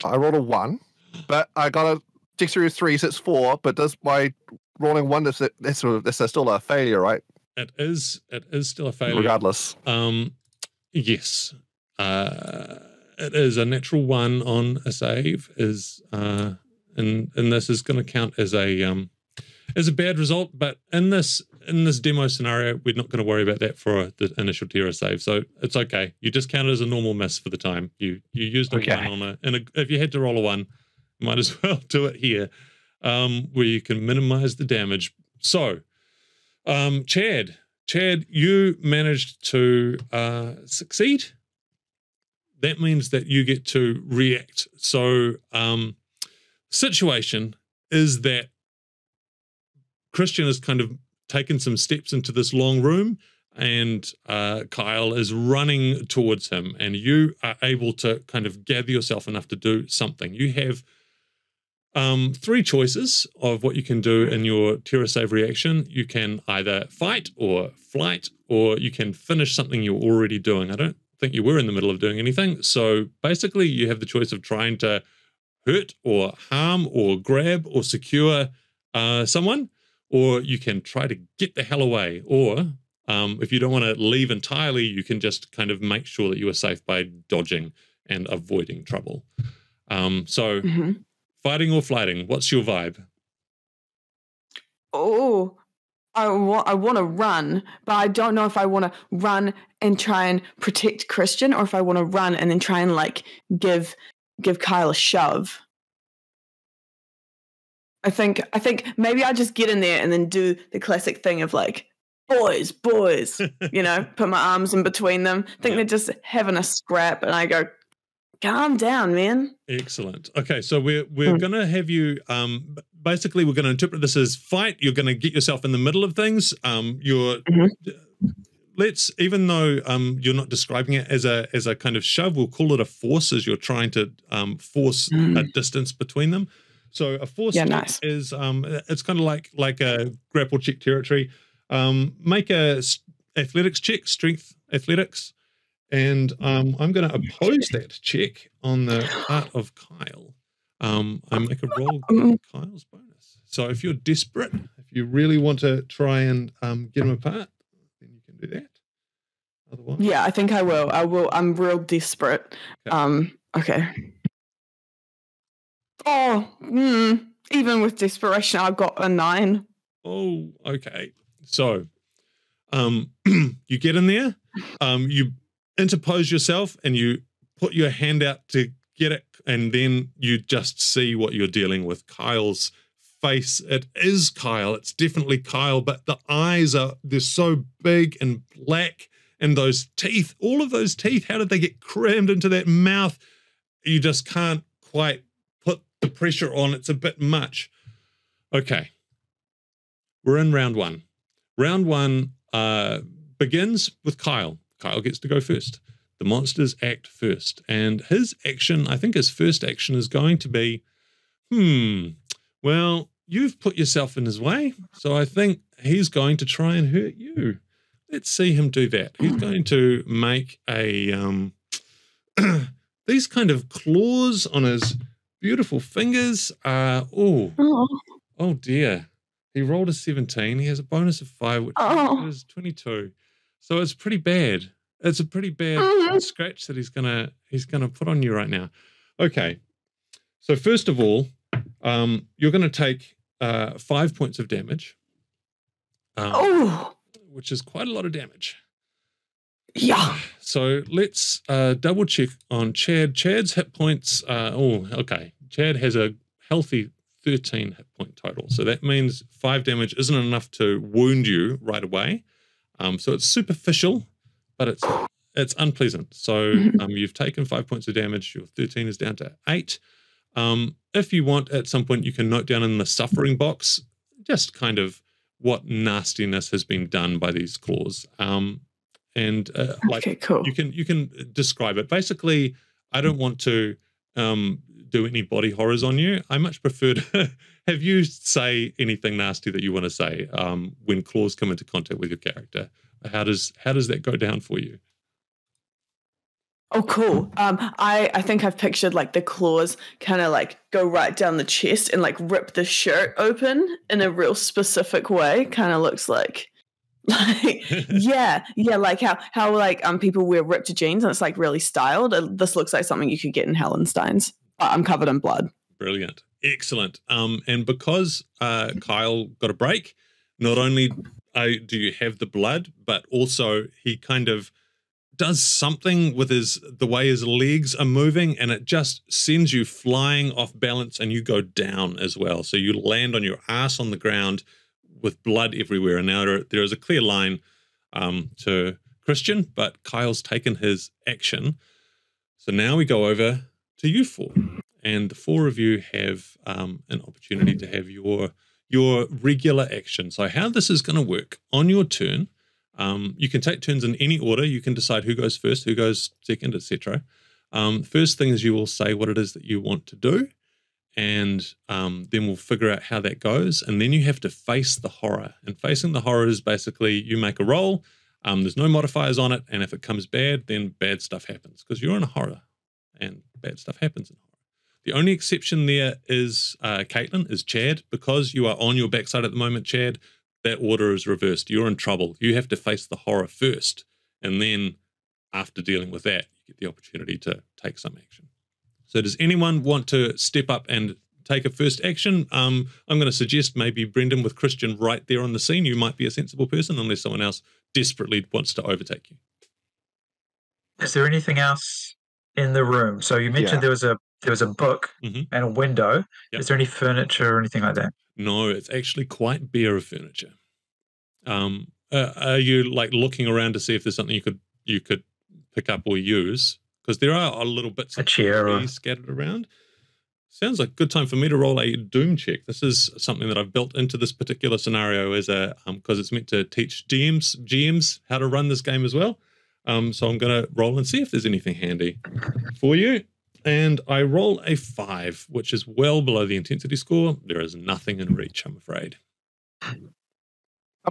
Speaker 3: I rolled a 1, but I got a dexterity 3, so it's 4. But does my rolling 1, that's still a failure, right?
Speaker 1: It is still a failure.
Speaker 3: Regardless.
Speaker 1: Yes. It is a natural 1 on a save and this is going to count as a bad result, but in this demo scenario, we're not going to worry about that for the initial Terra save, so it's okay. You just count it as a normal miss for the time. You used a 1 on if you had to roll a 1, you might as well do it here, where you can minimize the damage. So, Chad, you managed to succeed. That means that you get to react. So, situation is that Christian has kind of taken some steps into this long room, and Kyle is running towards him, and you are able to kind of gather yourself enough to do something. You have 3 choices of what you can do in your Terra save reaction. You can either fight or flight, or you can finish something you're already doing. I don't think you were in the middle of doing anything, so basically you have the choice of trying to hurt or harm or grab or secure someone, or you can try to get the hell away, or if you don't want to leave entirely, you can just kind of make sure that you are safe by dodging and avoiding trouble. Fighting or flighting, what's your vibe?
Speaker 5: Oh, I want to run, but I don't know if I want to run and try and protect Christian, or if I want to run and then try and like give Kyle a shove. I think maybe I just get in there and then do the classic thing of like, boys, you know, put my arms in between them. Think they're just having a scrap, and I go, calm down, man. Excellent.
Speaker 1: Okay, so we're going to have you, basically we're going to interpret this as fight. You're going to get yourself in the middle of things. Even though you're not describing it as a kind of shove, we'll call it a force, as you're trying to force a distance between them. So a force
Speaker 5: nice.
Speaker 1: is it's kind of like a grapple check territory. Make a athletics check, strength athletics, and I'm going to oppose that check on the part of Kyle. I make a roll to Kyle's bonus. So if you're desperate, if you really want to try and get him apart, then you can do that. Otherwise,
Speaker 5: yeah, I think I will. I'm real desperate. Okay. Oh, even with desperation, I've got a 9.
Speaker 1: Oh, okay. So, you get in there, you interpose yourself, and you put your hand out to get it, and then you just see what you're dealing with. Kyle's face. It is Kyle. It's definitely Kyle, but the eyes they're so big and black, and those teeth, all of those teeth, how did they get crammed into that mouth? You just can't quite put the pressure on. It's a bit much. Okay. We're in round 1. Round 1 begins with Kyle. Kyle gets to go first. The monsters act first. And his action, I think his first action is going to be, well, you've put yourself in his way, so I think he's going to try and hurt you. Let's see him do that. He's going to make a these kind of claws on his beautiful fingers. Oh dear. He rolled a 17. He has a bonus of 5, which is 22. So it's pretty bad. It's a pretty bad scratch that he's gonna put on you right now. Okay. So first of all, you're gonna take 5 points of damage. Which is quite a lot of damage.
Speaker 5: Yeah.
Speaker 1: So let's double check on Chad. Chad's hit points. Okay. Chad has a healthy 13 hit point total. So that means 5 damage isn't enough to wound you right away. So it's superficial, but it's unpleasant. So you've taken 5 points of damage. Your 13 is down to 8. If you want, at some point, you can note down in the suffering box just kind of what nastiness has been done by these claws. Okay,
Speaker 5: cool.
Speaker 1: You can describe it. Basically, I don't want to do any body horrors on you. I much prefer to have you say anything nasty that you want to say when claws come into contact with your character. How does that go down for you?
Speaker 5: Oh, cool. I think I've pictured like the claws kind of like go right down the chest and like rip the shirt open in a real specific way. Kind of looks like yeah, like how like people wear ripped jeans and it's like really styled. This looks like something you could get in Hallenstein's. I'm covered in blood.
Speaker 1: Brilliant. Excellent. And because Kyle got a break, not only do you have the blood, but also he kind of does something with the way his legs are moving, and it just sends you flying off balance and you go down as well. So you land on your ass on the ground with blood everywhere. And now there is a clear line to Christian, but Kyle's taken his action. So now we go over to you four, and the four of you have an opportunity to have your regular action. So how this is going to work, on your turn, you can take turns in any order. You can decide who goes first, who goes second, etc. First thing is you will say what it is that you want to do, and then we'll figure out how that goes. And then you have to face the horror. And facing the horror is basically you make a roll. There's no modifiers on it, and if it comes bad, then bad stuff happens because you're in a horror, and bad stuff happens in horror. The only exception there is Caitlin, is Chad, because you are on your backside at the moment, Chad. That order is reversed. You're in trouble. You have to face the horror first, and then after dealing with that, you get the opportunity to take some action. So does anyone want to step up and take a first action? I'm going to suggest maybe Brendon with Christian right there on the scene. You might be a sensible person unless someone else desperately wants to overtake you.
Speaker 2: Is there anything else in the room? So you mentioned there was a book and a window. Yep. Is there any furniture or anything like that?
Speaker 1: No, it's actually quite bare of furniture. Are you like looking around to see if there's something you could pick up or use? Because there are little bits of chair scattered around. Sounds like a good time for me to roll a doom check. This is something that I've built into this particular scenario as a because it's meant to teach GMs how to run this game as well. So I'm going to roll and see if there's anything handy for you. And I roll a 5, which is well below the intensity score. There is nothing in reach, I'm afraid.
Speaker 3: How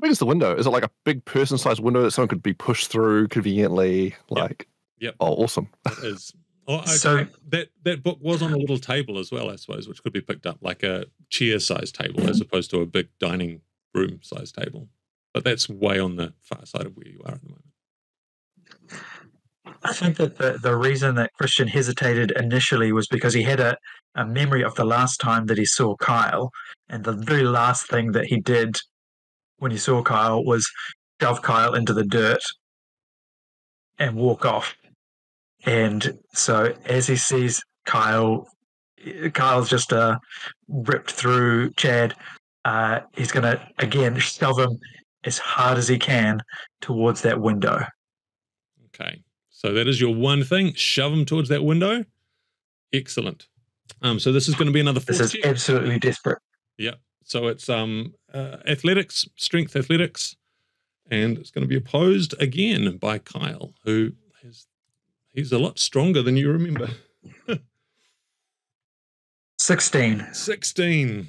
Speaker 3: big is the window? Is it like a big person-sized window that someone could be pushed through conveniently?
Speaker 1: Yep.
Speaker 3: Oh, awesome.
Speaker 1: It is. Oh, okay.
Speaker 2: So
Speaker 1: that book was on a little table as well, I suppose, which could be picked up like a chair-sized table as opposed to a big dining room-sized table. But that's way on the far side of where you are at the moment.
Speaker 2: I think that the reason that Christian hesitated initially was because he had a memory of the last time that he saw Kyle, and the very last thing that he did when he saw Kyle was shove Kyle into the dirt and walk off. And so as he sees Kyle's just ripped through Chad, he's going to, again, shove him as hard as he can towards that window.
Speaker 1: Okay. So that is your one thing. Shove him towards that window. Excellent. So this is going to be another 4.
Speaker 2: This is absolutely desperate.
Speaker 1: Yeah. So it's athletics, strength athletics, and it's going to be opposed again by Kyle, who he's a lot stronger than you remember.
Speaker 2: 16.
Speaker 1: 16.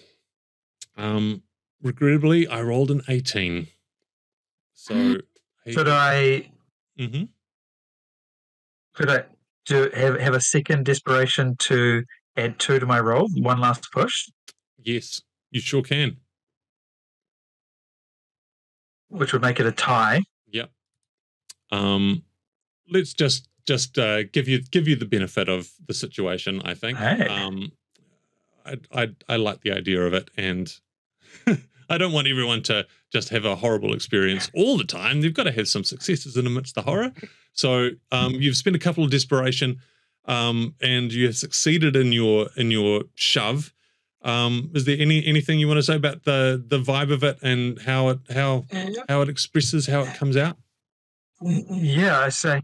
Speaker 1: Regrettably, I rolled an 18. So
Speaker 2: should I?
Speaker 1: Mm-hmm.
Speaker 2: Could I have a second desperation to add 2 to my roll? One last push?
Speaker 1: Yes, you sure can.
Speaker 2: Which would make it a tie.
Speaker 1: Yep. Let's just give you the benefit of the situation, I think.
Speaker 2: Hey.
Speaker 1: I like the idea of it, and I don't want everyone to just have a horrible experience all the time. They've got to have some successes in amidst the horror. So you've spent a couple of desperation, and you have succeeded in your shove. Is there anything you want to say about the vibe of it and how it expresses, how it comes out?
Speaker 2: Yeah, I say,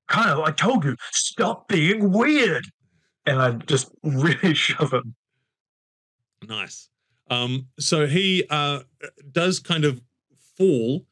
Speaker 2: Kyle, I told you, stop being weird. And I just really shove him.
Speaker 1: Nice. So he does kind of fall.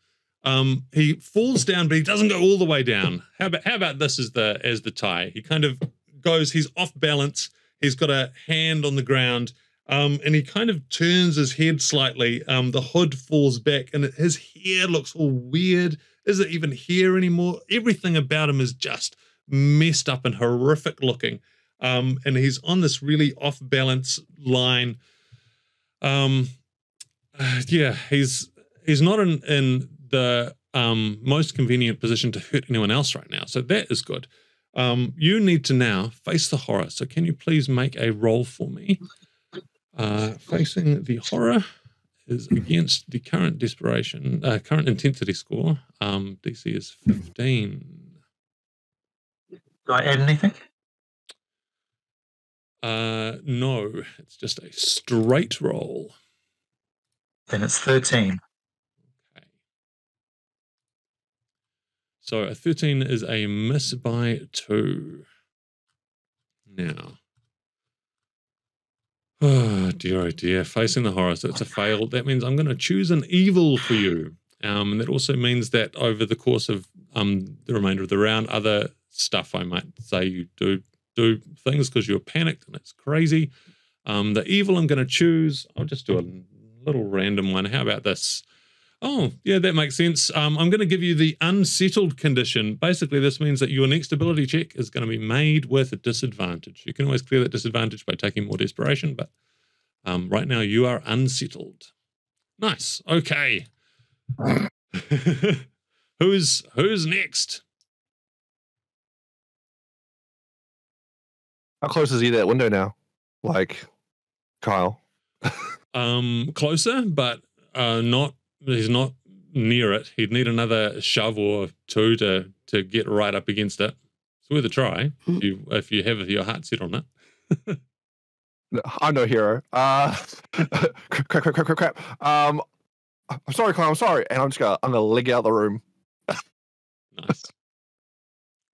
Speaker 1: He falls down, but he doesn't go all the way down. How about this as the tie? He kind of goes, he's off balance. He's got a hand on the ground, and he kind of turns his head slightly. The hood falls back, and his hair looks all weird. Is it even hair anymore? Everything about him is just messed up and horrific looking. And he's on this really off balance line. Yeah, he's not in the most convenient position to hurt anyone else right now. So that is good. You need to now face the horror. So can you please make a roll for me? Facing the horror is against the current desperation, current intensity score. DC is 15.
Speaker 2: Do I add anything?
Speaker 1: No, it's just a straight roll.
Speaker 2: Then it's 13.
Speaker 1: Okay. So a 13 is a miss by 2. Now. Oh dear, facing the horror. So it's a fail. That means I'm going to choose an evil for you. And that also means that over the course of the remainder of the round, other stuff I might say you do things because you're panicked and it's crazy. The evil I'm going to choose, I'll just do a little random one. How about this? Oh, yeah, that makes sense. I'm going to give you the unsettled condition. Basically, this means that your next ability check is going to be made with a disadvantage. You can always clear that disadvantage by taking more desperation, but right now you are unsettled. Nice. Okay. Who's next?
Speaker 3: How close is he to that window now? Like, Kyle.
Speaker 1: Closer, but not. He's not near it. He'd need another shove or two to get right up against it. It's worth a try if you have your heart set on it.
Speaker 3: No, I'm no hero. Crap. I'm sorry, Kyle. I'm sorry, and I'm gonna leg out the room.
Speaker 1: Nice.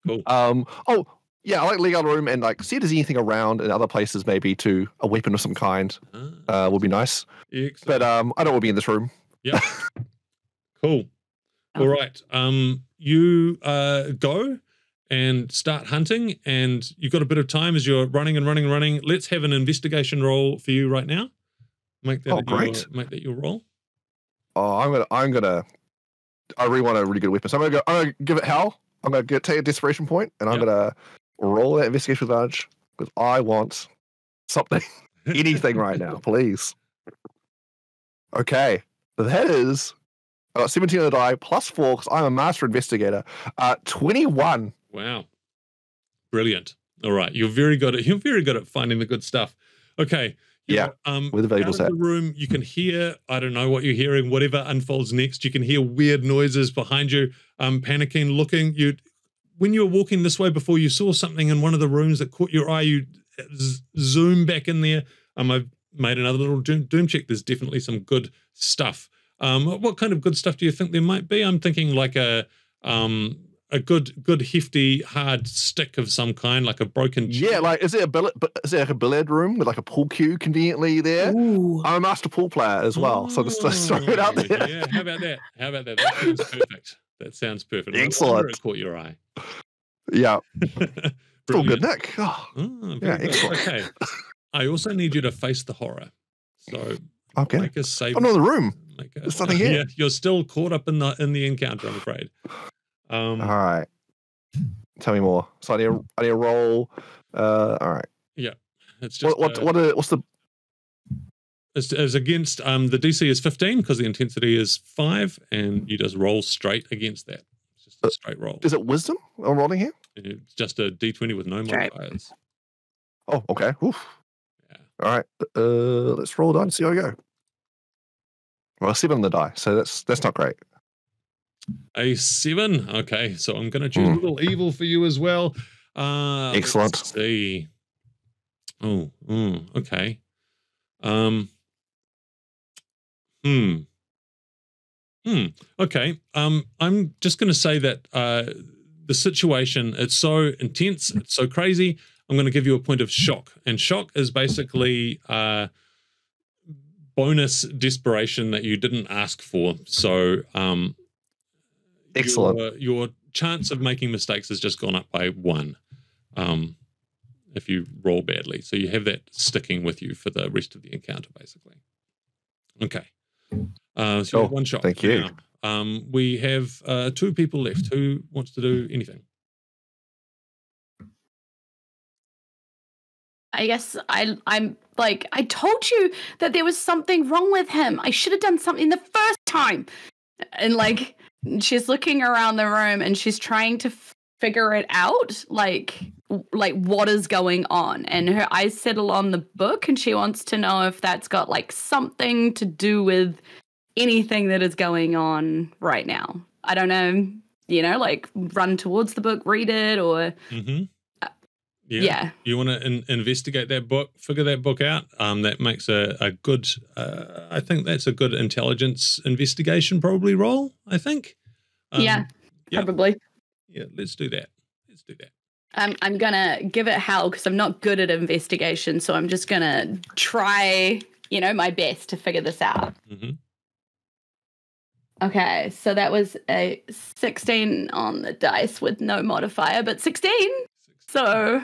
Speaker 1: Cool.
Speaker 3: Oh yeah, I like leg out the room and like see if there's anything around in other places, maybe to a weapon of some kind. Would be nice.
Speaker 1: Excellent.
Speaker 3: But I don't want to be in this room.
Speaker 1: Yep. Cool. All right. You go and start hunting, and you've got a bit of time as you're running. Let's have an investigation roll for you right now. Make that make that your roll.
Speaker 3: Oh, I really want a really good weapon. So I'm gonna give it hell. I'm gonna take a desperation point, and I'm gonna roll that investigation advantage because I want something, anything right now, please. Okay. So that is, I got 17 on the die, plus 4, because I'm a master investigator. 21.
Speaker 1: Wow. Brilliant. All right. You're very good at finding the good stuff. Okay.
Speaker 3: Yeah. With a valuable set.
Speaker 1: Out of the room, you can hear, I don't know what you're hearing, whatever unfolds next. You can hear weird noises behind you, panicking, looking. When you were walking this way before, you saw something in one of the rooms that caught your eye. You zoom back in there. I've made another little doom check. There's definitely some good stuff. What kind of good stuff do you think there might be? I'm thinking like a good hefty hard stick of some kind, like a broken chair.
Speaker 3: Yeah, like is there like a billiard room with like a pool cue conveniently there? Ooh. I'm a master pool player as well, so just throw it out there.
Speaker 1: Yeah, how about that? That sounds perfect. That sounds perfect.
Speaker 3: Excellent.
Speaker 1: It caught your eye.
Speaker 3: Yeah. Still good, Nick. Oh, yeah, excellent.
Speaker 1: Okay. I also need you to face the horror. So make a save.
Speaker 3: I'm not in the room. There's nothing here.
Speaker 1: Yeah, you're still caught up in the encounter, I'm afraid.
Speaker 3: All right. Tell me more. So I need a roll. All right.
Speaker 1: Yeah. It's just
Speaker 3: what's the
Speaker 1: as against the DC is 15 because the intensity is 5, and you just roll straight against that. It's just a straight roll.
Speaker 3: Is it wisdom I'm rolling here?
Speaker 1: It's just a D20 with no modifiers.
Speaker 3: Oh, okay. Oof.
Speaker 1: Yeah.
Speaker 3: All right. Let's roll down and see how we go. Well, 7 on the die, so that's not great.
Speaker 1: A 7. Okay, so I'm going to choose a little evil for you as well.
Speaker 3: Excellent.
Speaker 1: Let's see. Oh, okay. Okay. I'm just going to say that the situation, it's so intense, it's so crazy. I'm going to give you a point of shock, and shock is basically bonus desperation that you didn't ask for. So,
Speaker 3: excellent.
Speaker 1: Your chance of making mistakes has just gone up by 1. if you roll badly. So you have that sticking with you for the rest of the encounter, basically. Okay. So you have one shot.
Speaker 3: Thank you.
Speaker 1: Now, we have 2 people left. Who wants to do anything?
Speaker 4: I guess I'm like, I told you that there was something wrong with him. I should have done something the first time. And like, she's looking around the room and she's trying to figure it out, like what is going on. And her eyes settle on the book and she wants to know if that's got like something to do with anything that is going on right now. I don't know, like run towards the book, read it, or...
Speaker 1: Mm-hmm.
Speaker 4: Yeah.
Speaker 1: You want to investigate that book, figure that book out. That makes a good, I think that's a good intelligence investigation probably roll, I think.
Speaker 4: Probably.
Speaker 1: Yeah, let's do that.
Speaker 4: I'm going to give it hell because I'm not good at investigation. So I'm just going to try, my best to figure this out.
Speaker 1: Mm-hmm.
Speaker 4: Okay, so that was a 16 on the dice with no modifier, but 16. So...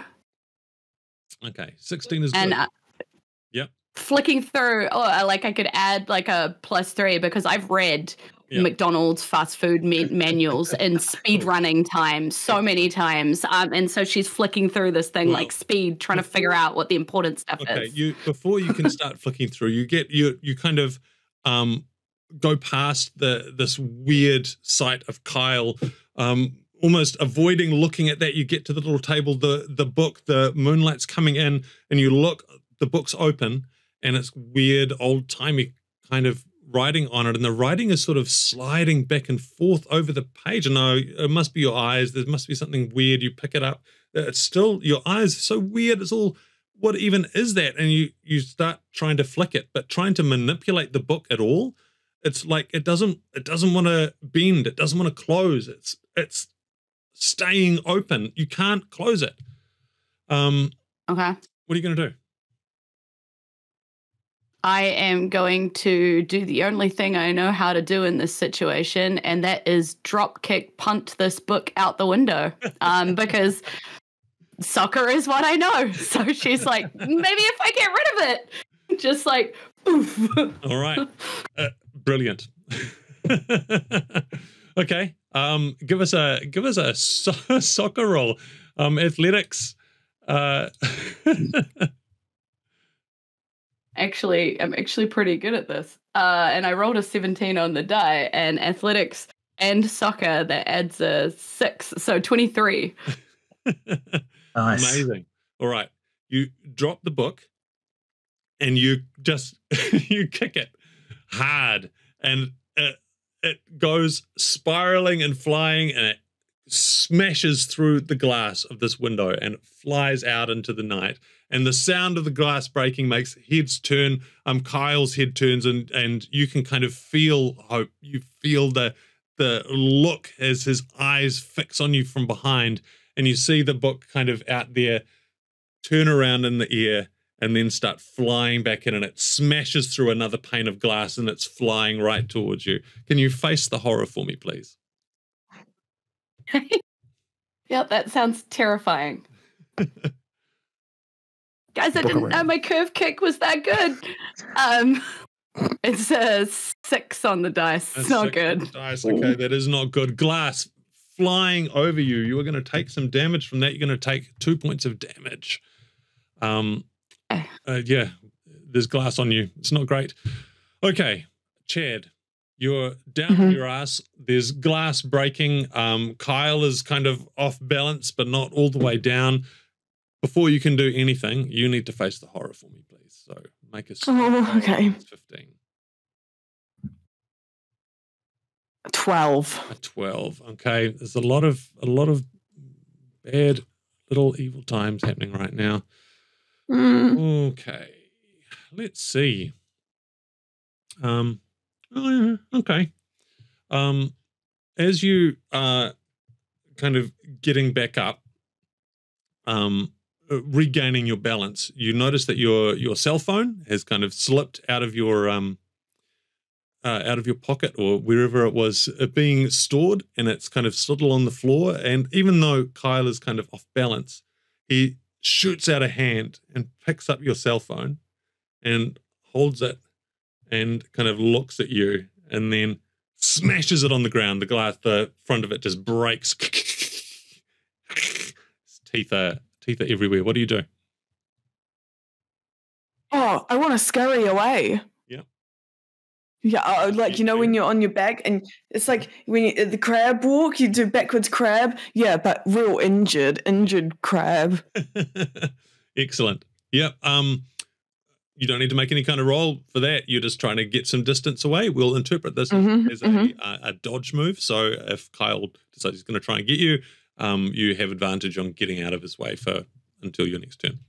Speaker 1: Okay, 16 is
Speaker 4: and
Speaker 1: good. Yep.
Speaker 4: Flicking through, I could add like a +3 because I've read McDonald's fast food manuals in speed running time so many times. And so she's flicking through this thing like speed, trying to figure out what the important stuff is.
Speaker 1: Okay, before you can start flicking through, you kind of go past this weird sight of Kyle. Almost avoiding looking at that, you get to the little table, the book, the moonlight's coming in, and you look, the book's open, and it's weird, old-timey kind of writing on it, and the writing is sort of sliding back and forth over the page. And no, it must be your eyes. There must be something weird. You pick it up. It's still, your eyes are so weird. It's all, what even is that? And you start trying to flick it, but trying to manipulate the book at all, it's like it doesn't want to bend. It doesn't want to close. It's staying open. You can't close it.
Speaker 4: Okay.
Speaker 1: What are you going to do?
Speaker 4: I am going to do the only thing I know how to do in this situation, and that is drop kick, punt this book out the window. Because soccer is what I know. So she's like, maybe if I get rid of it, just like, oof.
Speaker 1: All right. Brilliant. Okay. Give us a soccer roll. Athletics.
Speaker 4: Actually, I'm actually pretty good at this. And I rolled a 17 on the die, and athletics and soccer, that adds a 6, so 23.
Speaker 2: Nice.
Speaker 1: Amazing. All right. You drop the book and you just you kick it hard, and it goes spiraling and flying, and it smashes through the glass of this window, and it flies out into the night. And the sound of the glass breaking makes heads turn. Kyle's head turns, and you can kind of feel hope. You feel the look as his eyes fix on you from behind, and you see the book kind of out there turn around in the air and then start flying back in, and it smashes through another pane of glass, and it's flying right towards you. Can you face the horror for me, please?
Speaker 4: Yep, that sounds terrifying. Guys, I didn't know my curve kick was that good. It's a 6 on the dice. It's not good.
Speaker 1: Dice. Okay, that is not good. Glass flying over you. You are going to take some damage from that. You're going to take 2 points of damage. Yeah, there's glass on you. It's not great. Okay, Chad, you're down on your ass. There's glass breaking. Kyle is kind of off balance, but not all the way down. Before you can do anything, you need to face the horror for me, please. So make a
Speaker 5: okay.
Speaker 1: 15.
Speaker 5: 12.
Speaker 1: A 12. Okay, there's a lot of bad little evil times happening right now. Okay, let's see. Okay. As you are kind of getting back up, regaining your balance, you notice that your cell phone has kind of slipped out of your pocket or wherever it was being stored, and it's kind of slid along the floor. And even though Kyle is kind of off balance, he shoots out a hand and picks up your cell phone and holds it and kind of looks at you and then smashes it on the ground. The front of it just breaks. Teeth are everywhere. What do you do?
Speaker 5: Oh, I want to scurry away.
Speaker 1: Yeah.
Speaker 5: Yeah, like, you know, when you're on your back and it's like when you the crab walk, you do backwards crab. Yeah, but real injured crab.
Speaker 1: Excellent. Yep. You don't need to make any kind of roll for that. You're just trying to get some distance away. We'll interpret this as a dodge move. So if Kyle decides he's going to try and get you, you have advantage on getting out of his way until your next turn.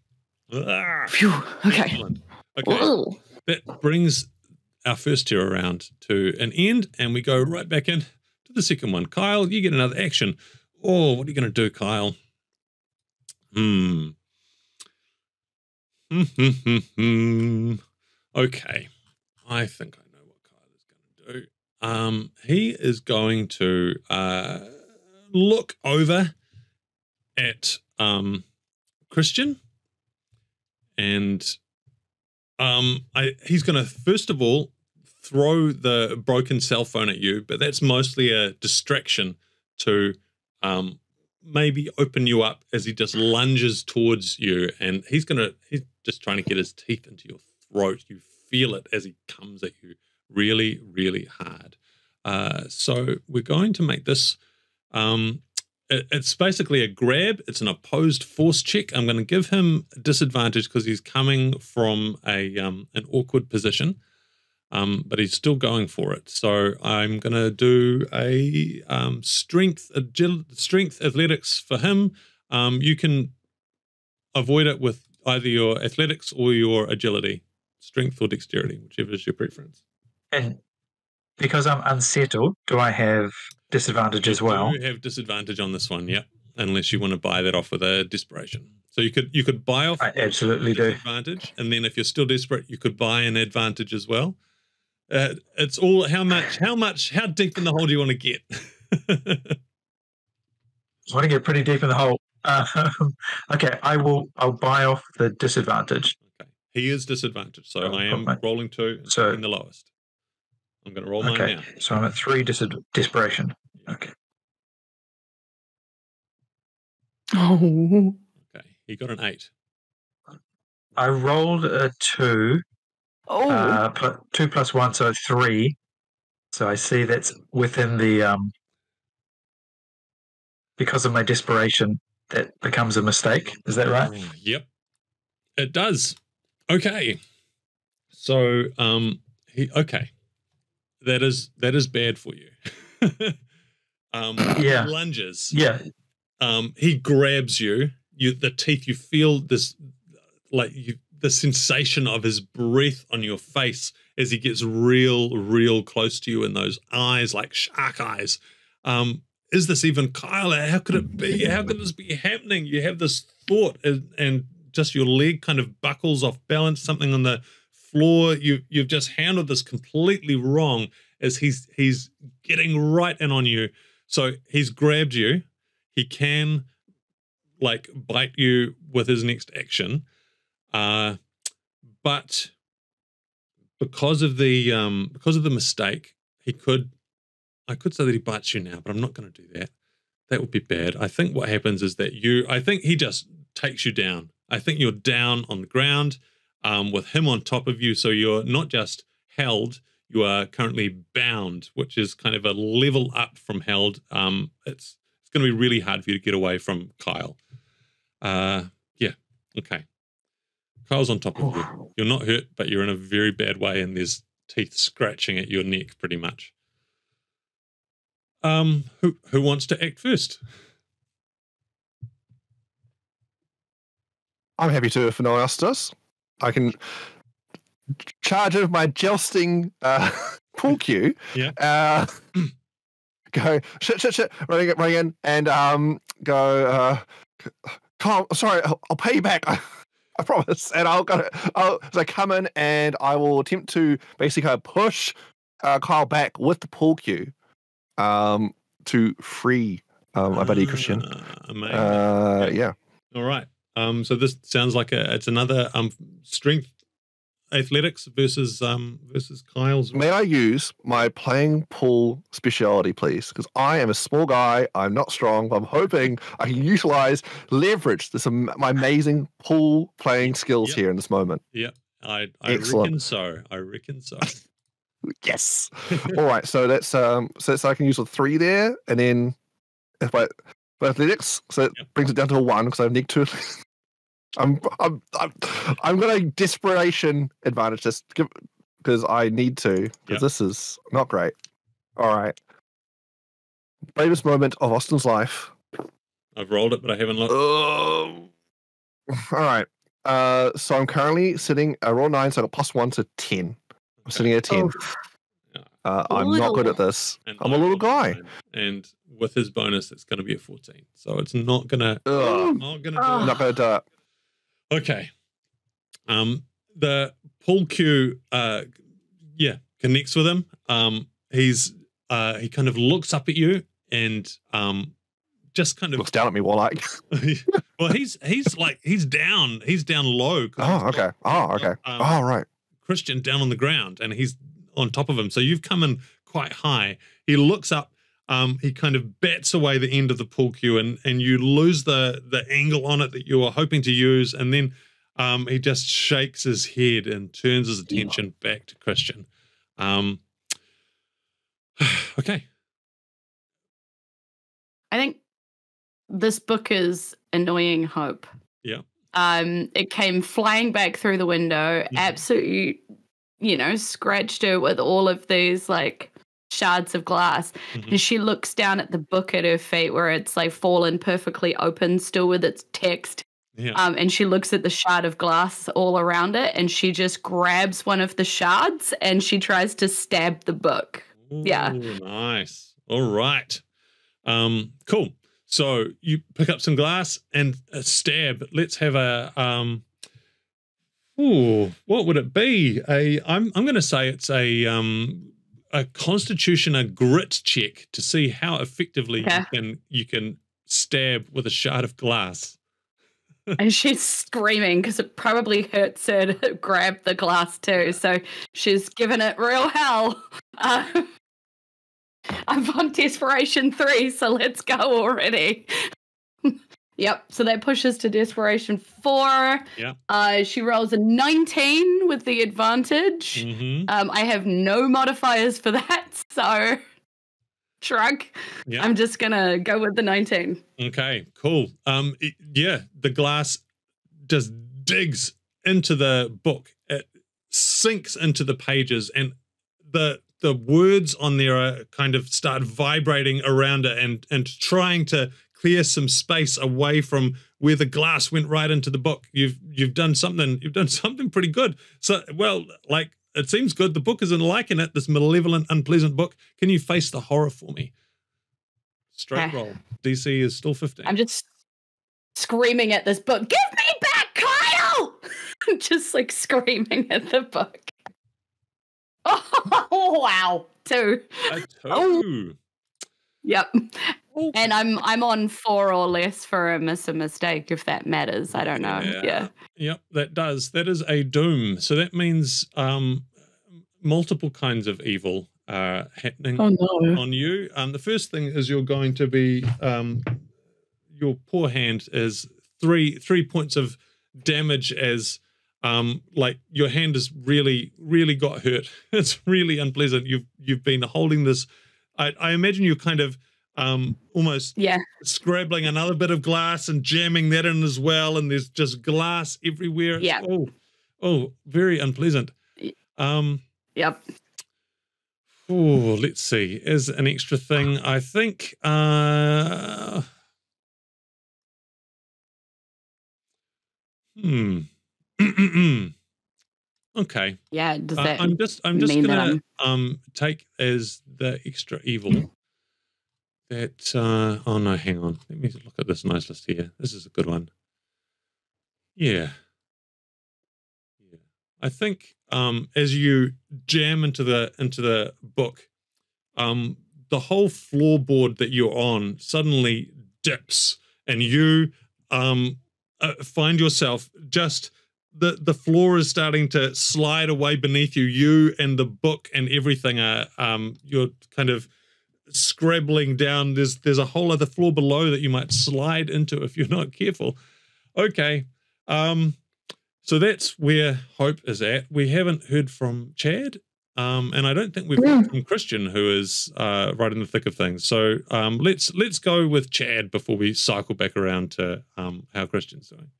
Speaker 5: Phew, okay.
Speaker 1: Excellent. Okay. That brings our first tier around to an end, and we go right back in to the second one. Kyle, you get another action. Oh, what are you going to do, Kyle? Okay. I think I know what Kyle is going to do. He is going to look over at Christian, and he's going to first of all throw the broken cell phone at you, but that's mostly a distraction to maybe open you up as he just lunges towards you, and he's just trying to get his teeth into your throat. You feel it as he comes at you really, really hard. So we're going to make this. It's basically a grab. It's an opposed force check. I'm going to give him a disadvantage because he's coming from an awkward position, but he's still going for it. So I'm going to do a strength athletics for him. You can avoid it with either your athletics or your agility, strength or dexterity, whichever is your preference.
Speaker 2: And because I'm unsettled, do I have disadvantage as well?
Speaker 1: You have disadvantage on this one, yep. Unless you want to buy that off with a desperation. So you could buy off.
Speaker 2: I absolutely do.
Speaker 1: Advantage, and then if you're still desperate, you could buy an advantage as well. It's all how deep in the hole do you want to get?
Speaker 2: I want to get pretty deep in the hole. Okay, I'll buy off the disadvantage.
Speaker 1: Okay, he is disadvantaged, so I am rolling 2 in the lowest. I'm going to roll mine now.
Speaker 2: So I'm at 3 desperation. Okay.
Speaker 5: Oh.
Speaker 1: Okay, he got an 8.
Speaker 2: I rolled a 2.
Speaker 5: Oh.
Speaker 2: 2 plus 1, so 3. So I see that's within the because of my desperation, that becomes a mistake. Is that right?
Speaker 1: Yep, it does. Okay, so that is bad for you.
Speaker 2: Yeah.
Speaker 1: He lunges.
Speaker 2: Yeah.
Speaker 1: He grabs you. The teeth. You feel this, the sensation of his breath on your face as he gets real close to you, and those eyes like shark eyes. Is this even Kyle? How could it be? How could this be happening? You have this thought, and just your leg kind of buckles off balance. Something on the floor. You've just handled this completely wrong as he's getting right in on you. So he's grabbed you. He can bite you with his next action, but because of the mistake, I could say that he bites you now, but I'm not going to do that. That would be bad. I think what happens is that I think he just takes you down. I think you're down on the ground with him on top of you. So you're not just held, you are currently bound, which is kind of a level up from held. It's going to be really hard for you to get away from Kyle. Yeah, okay. Kyle's on top of you. You're not hurt, but you're in a very bad way, and there's teeth scratching at your neck pretty much. Who wants to act first?
Speaker 3: I'm happy to if no one else does. I can charge in with my jousting pool cue.
Speaker 1: Yeah.
Speaker 3: Go shit, running in, and go. Kyle, sorry, I'll pay you back. I promise. And I'll come in and I will attempt to basically kind of push Kyle back with the pool cue. To free my buddy Christian.
Speaker 1: Amazing.
Speaker 3: Yeah.
Speaker 1: All right. So this sounds like it's another strength athletics versus Kyle's.
Speaker 3: May I use my playing pool speciality, please? Because I am a small guy. I'm not strong. But I'm hoping I can utilize leverage my amazing pool playing skills here in this moment.
Speaker 1: Yeah, I
Speaker 3: Excellent.
Speaker 1: reckon so. I reckon so.
Speaker 3: Yes. All right. So that's so I can use a 3 there, and then if I athletics, so it brings it down to a 1 because I have -2. I'm gonna desperation advantage this because I need to, because this is not great. All right. Bravest moment of Austin's life.
Speaker 1: I've rolled it, but I haven't looked.
Speaker 3: All right. So I'm currently sitting a roll 9, so I got +1 to 10. I'm sitting at a 10. I'm not good at this. I'm a little guy.
Speaker 1: And with his bonus, it's going to be a 14. So it's not going to do it.
Speaker 3: Not going to do it.
Speaker 1: Okay. The pool cue, connects with him. He kind of looks up at you and just kind of
Speaker 3: looks down at me while
Speaker 1: well, he's down low.
Speaker 3: Oh, okay. Right.
Speaker 1: Christian down on the ground, and he's on top of him. So you've come in quite high. He looks up. He kind of bats away the end of the pool cue, and you lose the angle on it that you were hoping to use, and then he just shakes his head and turns his attention back to Christian. Okay.
Speaker 4: I think this book is annoying Hope.
Speaker 1: Yeah.
Speaker 4: It came flying back through the window, absolutely, scratched her with all of these like shards of glass. And she looks down at the book at her feet where it's like fallen perfectly open still with its text.
Speaker 1: Yeah.
Speaker 4: And she looks at the shard of glass all around it, and she just grabs one of the shards and she tries to stab the book.
Speaker 1: Ooh, nice. All right. Cool. So you pick up some glass and stab. Let's have a what would it be? I'm going to say it's a constitution, a grit check to see how effectively you can stab with a shard of glass.
Speaker 4: And she's screaming because it probably hurts her to grab the glass too. So she's given it real hell. I'm on desperation 3, so let's go already. Yep, so that pushes to desperation 4.
Speaker 1: Yeah.
Speaker 4: She rolls a 19 with the advantage. I have no modifiers for that, so shrug.
Speaker 1: Yeah.
Speaker 4: I'm just gonna go with the 19.
Speaker 1: Okay, cool. The glass just digs into the book. It sinks into the pages, and the words on there are kind of start vibrating around it and trying to clear some space away from where the glass went right into the book. You've done something pretty good. So, well, like, it seems good. The book isn't liking it, this malevolent, unpleasant book. Can you face the horror for me? Straight roll. DC is still 15.
Speaker 4: I'm just screaming at this book. Give me back, Kyle! Just like screaming at the book. Oh, wow. 2.
Speaker 1: A 2.
Speaker 4: Oh. Yep. And I'm on 4 or less for a mistake, if that matters. I don't know. Yeah.
Speaker 1: Yep, that does. That is a doom. So that means multiple kinds of evil are happening on you. The first thing is you're going to be your poor hand is 3 points of damage as like your hand has really got hurt. It's really unpleasant. You've been holding this. I imagine you're kind of almost scrabbling another bit of glass and jamming that in as well, and there's just glass everywhere. Oh, very unpleasant.
Speaker 4: Yep.
Speaker 1: Oh, let's see. As an extra thing, I think okay.
Speaker 4: Yeah, does that
Speaker 1: I'm just gonna take as the extra evil that oh no, hang on. Let me look at this nice list here. This is a good one. Yeah. I think as you jam into the book, the whole floorboard that you're on suddenly dips, and you find yourself just the floor is starting to slide away beneath you. You and the book and everything are you're kind of scrabbling down. There's a whole other floor below that you might slide into if you're not careful. Okay. So that's where Hope is at. We haven't heard from Chad. And I don't think we've heard from Christian, who is right in the thick of things. So let's go with Chad before we cycle back around to how Christian's doing.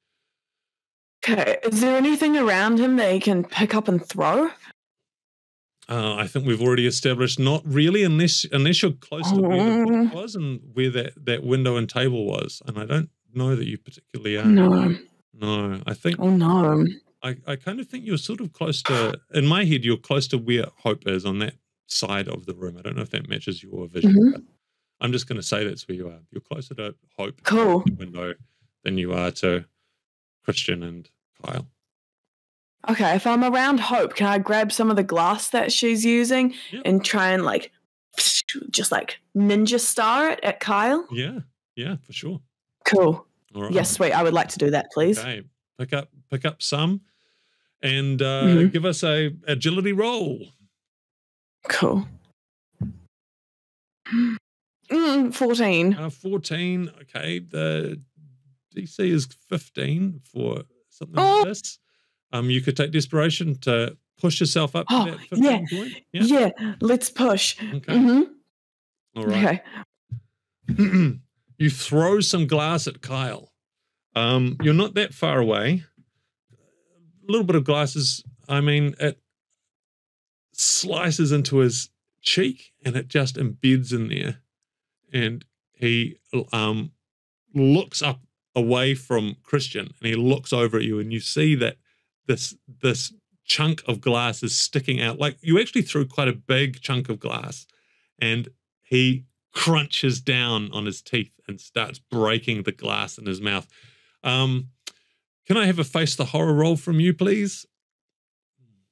Speaker 5: Okay, is there anything around him that he can pick up and throw?
Speaker 1: I think we've already established not really, unless you're close to where the book was and where that window and table was. And I don't know that you particularly are. No, I think.
Speaker 5: Oh no.
Speaker 1: I kind of think you're sort of close to, in my head, you're close to where Hope is on that side of the room. I don't know if that matches your vision. But I'm just going to say that's where you are. You're closer to Hope
Speaker 5: Cool.
Speaker 1: the window than you are to Christian and Kyle.
Speaker 5: Okay, if I'm around Hope, can I grab some of the glass that she's using and try and just ninja star it at Kyle?
Speaker 1: Yeah, for sure.
Speaker 5: Cool.
Speaker 1: All right.
Speaker 5: Yes, sweet. I would like to do that, please.
Speaker 1: Okay, pick up some, and give us a agility roll.
Speaker 5: Cool. 14.
Speaker 1: 14. Okay, the DC is 15 for something like this. You could take desperation to push yourself up to that 15 point.
Speaker 5: Yeah, let's push.
Speaker 1: Okay. All right.
Speaker 5: Okay.
Speaker 1: You throw some glass at Kyle. You're not that far away. A little bit of glass it slices into his cheek and it just embeds in there. And he looks up away from Christian and he looks over at you and you see that this chunk of glass is sticking out. Like you actually threw quite a big chunk of glass and he crunches down on his teeth and starts breaking the glass in his mouth. Can I have a face the horror roll from you, please?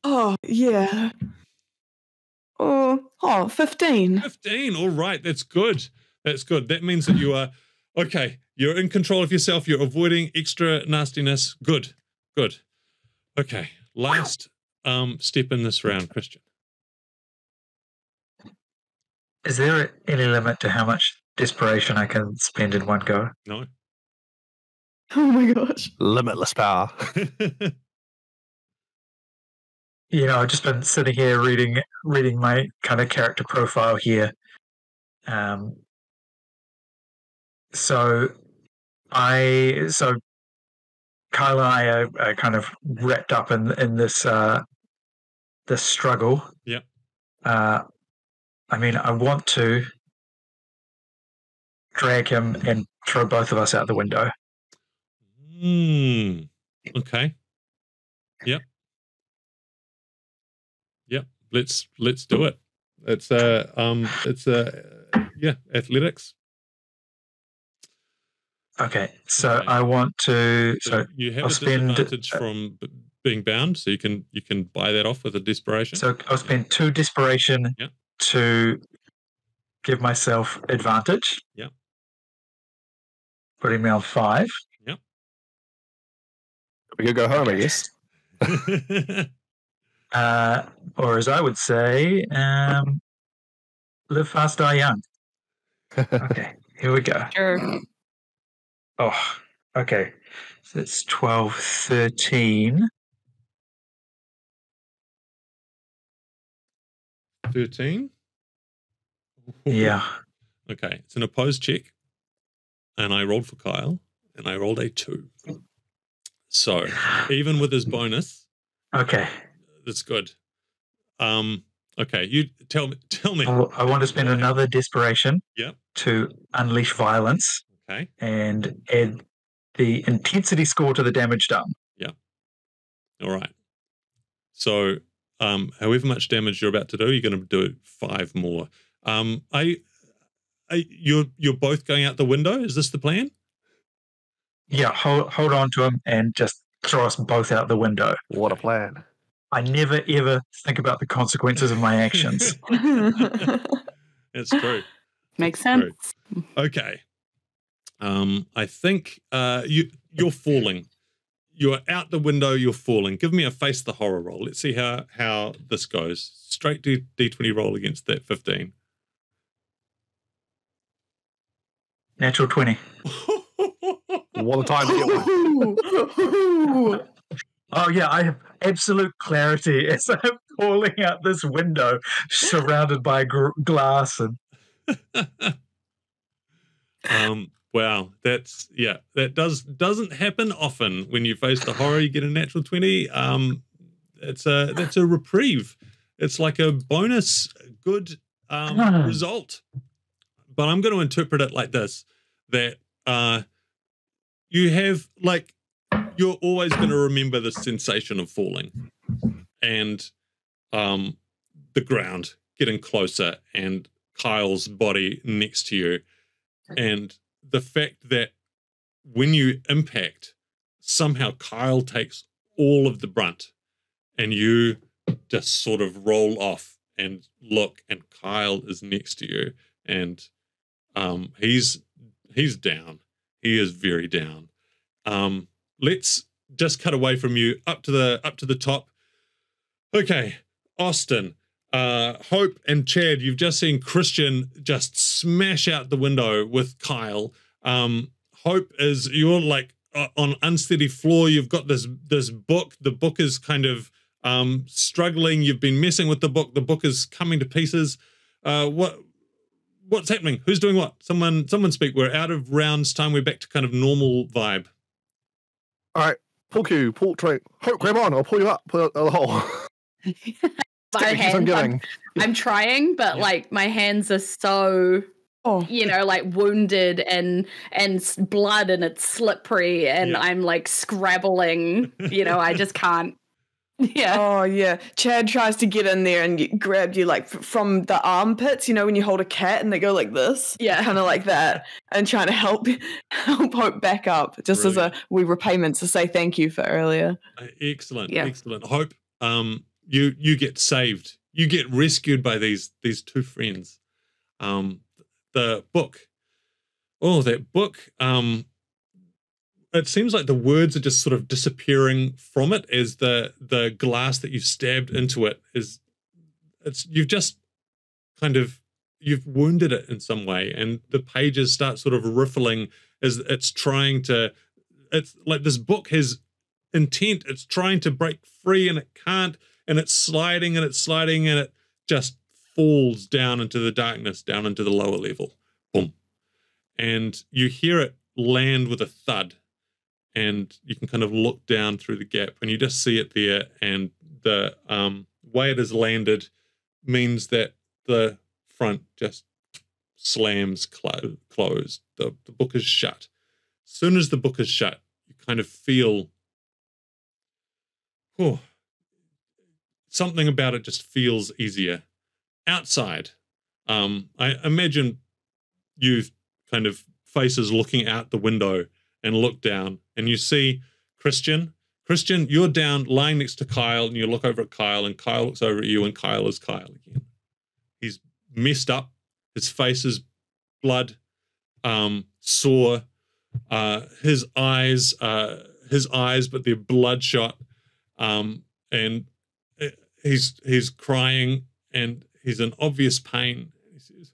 Speaker 5: Oh, yeah. 15.
Speaker 1: 15. All right. That's good. That means that you are, okay, you're in control of yourself. You're avoiding extra nastiness. Good. Okay. Last step in this round, Christian.
Speaker 2: Is there any limit to how much desperation I can spend in one go?
Speaker 1: No.
Speaker 5: Oh my gosh.
Speaker 3: Limitless power.
Speaker 2: I've just been sitting here reading my kind of character profile here. So Kyle and I are kind of wrapped up in this this struggle.
Speaker 1: Yep.
Speaker 2: I want to drag him and throw both of us out the window.
Speaker 1: Okay. Yep. Let's do it. It's athletics.
Speaker 2: Okay. So I want to. So
Speaker 1: you have
Speaker 2: I'll
Speaker 1: a disadvantage from being bound, so you can buy that off with a desperation.
Speaker 2: So I'll spend 2 desperation to give myself advantage.
Speaker 1: Yep.
Speaker 2: Putting me on 5.
Speaker 1: Yep.
Speaker 3: We could go home, I guess.
Speaker 2: Or as I would say, live fast, die young. Okay, here we go.
Speaker 5: Sure.
Speaker 2: Oh, okay. So it's 12, 13.
Speaker 1: 13?
Speaker 2: Yeah.
Speaker 1: Okay, it's an opposed check. And I rolled for Kyle, and I rolled a 2. So, even with his bonus...
Speaker 2: Okay.
Speaker 1: That's good. Okay, you tell me.
Speaker 2: I want to spend another desperation to unleash violence.
Speaker 1: Okay.
Speaker 2: And add the intensity score to the damage done.
Speaker 1: Yeah. All right. So, however much damage you're about to do, you're going to do 5 more. You're both going out the window. Is this the plan?
Speaker 2: Yeah. Hold on to him and just throw us both out the window.
Speaker 3: What a plan.
Speaker 2: I never ever think about the consequences of my actions.
Speaker 1: That's true.
Speaker 4: Makes sense.
Speaker 1: True. Okay. I think you're falling. You're out the window, you're falling. Give me a face the horror roll. Let's see how this goes. Straight to D20 roll against that 15.
Speaker 2: Natural 20.
Speaker 3: What a time to get one.
Speaker 2: Oh, yeah, I have absolute clarity as I'm falling out this window surrounded by glass. And
Speaker 1: Wow, that doesn't happen often. When you face the horror, you get a natural 20. That's a reprieve. It's like a bonus good result. But I'm going to interpret it like this: that you have you're always going to remember the sensation of falling, and the ground getting closer, and Kyle's body next to you, and the fact that when you impact, somehow Kyle takes all of the brunt and you just sort of roll off and look, and Kyle is next to you, and he's down. He is very down. Let's just cut away from you up to the top. Okay, Austin, Hope and Chad, you've just seen Christian just smash out the window with Kyle. Hope is, you're on unsteady floor. You've got this book. The book is kind of struggling. You've been messing with the book. The book is coming to pieces. What's happening? Who's doing what? Someone speak. We're out of rounds time. We're back to kind of normal vibe.
Speaker 3: All right, pull cue, pull train. Hope, grab on. I'll pull you up. Pull out of the hole.
Speaker 4: My hands, I'm trying, but my hands are so wounded and blood, and it's slippery, and I'm scrabbling. I just can't. Yeah.
Speaker 5: Oh yeah. Chad tries to get in there and grab you from the armpits. When you hold a cat and they go like this.
Speaker 4: Yeah.
Speaker 5: Kind of like that, and trying to help Hope back up, just
Speaker 1: Brilliant.
Speaker 5: as a wee repayment to say thank you for earlier.
Speaker 1: Excellent. Yeah. Excellent. Hope. You get saved. You get rescued by these two friends. The book. Oh, that book. It seems like the words are just sort of disappearing from it as the glass that you've stabbed into it you've just you've wounded it in some way, and the pages start sort of riffling as it's like this book has intent. It's trying to break free and it can't, and it's sliding and it just falls down into the darkness, down into the lower level. Boom. And you hear it land with a thud, and you can kind of look down through the gap and you just see it there, and the way it has landed means that the front just slams closed. The book is shut. As soon as the book is shut, you kind of feel something about it just feels easier. Outside, I imagine you've kind of faces looking out the window and look down, and you see Christian. Christian, you're down, lying next to Kyle, and you look over at Kyle, and Kyle looks over at you, and Kyle is Kyle again. He's messed up. His face is blood, sore. His eyes, but they're bloodshot. And he's crying, and he's in obvious pain. He says,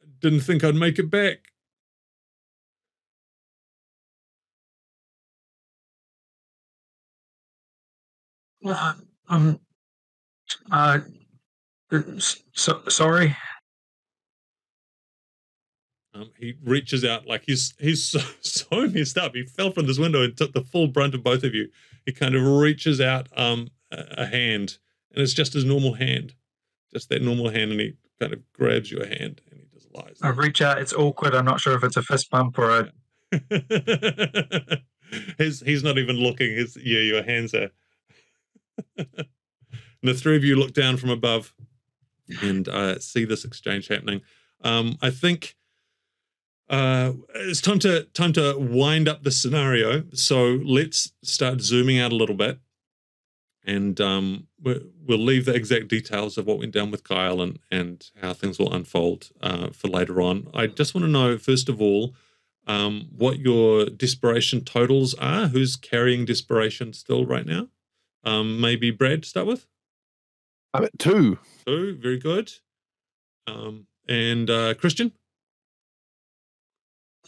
Speaker 1: "I didn't think I'd make it back."
Speaker 2: Sorry.
Speaker 1: He reaches out like he's so messed up. He fell from this window and took the full brunt of both of you. He kind of reaches out a hand, and it's just his normal hand, just that normal hand, and he kind of grabs your hand and he just lies there.
Speaker 2: I reach out. It's awkward. I'm not sure if it's a fist bump or a.
Speaker 1: He's not even looking. Your hands are. And the three of you look down from above and see this exchange happening. I think it's time to wind up the scenario. So let's start zooming out a little bit, and we'll leave the exact details of what went down with Kyle and how things will unfold for later on. I just want to know, first of all, what your desperation totals are. Who's carrying desperation still right now? Maybe Brad to start with?
Speaker 3: I'm at 2.
Speaker 1: 2, very good. And Christian?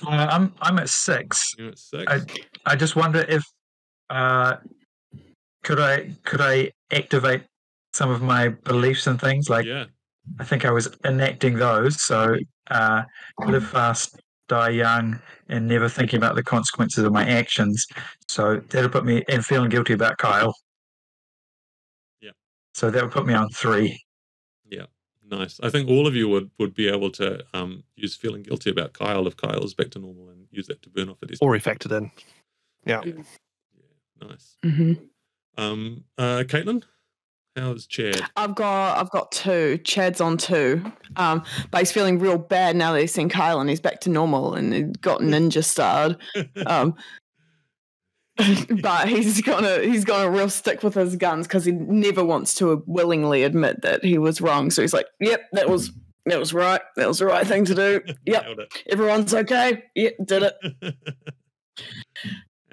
Speaker 2: I'm at 6.
Speaker 1: You're at 6.
Speaker 2: I just wonder if could I activate some of my beliefs and things, like
Speaker 1: Yeah.
Speaker 2: I think I was enacting those. So live fast, die young, and never thinking about the consequences of my actions. So that'll put me in feeling guilty about Kyle.
Speaker 1: Yeah.
Speaker 2: So that would put me on 3.
Speaker 1: Yeah. Nice. I think all of you would be able to use feeling guilty about Kyle if Kyle is back to normal and use that to burn off a desperation.
Speaker 3: Already factored in. Yeah.
Speaker 1: Yeah. Nice.
Speaker 5: Mm-hmm.
Speaker 1: Caitlin, how's Chad?
Speaker 5: I've got 2. Chad's on 2. But he's feeling real bad now that he's seen Kyle and he's back to normal and he got ninja starred. But he's gonna real stick with his guns because he never wants to willingly admit that he was wrong. So he's like, "Yep, that was right. That was the right thing to do. Yep, everyone's okay. Yep, did it."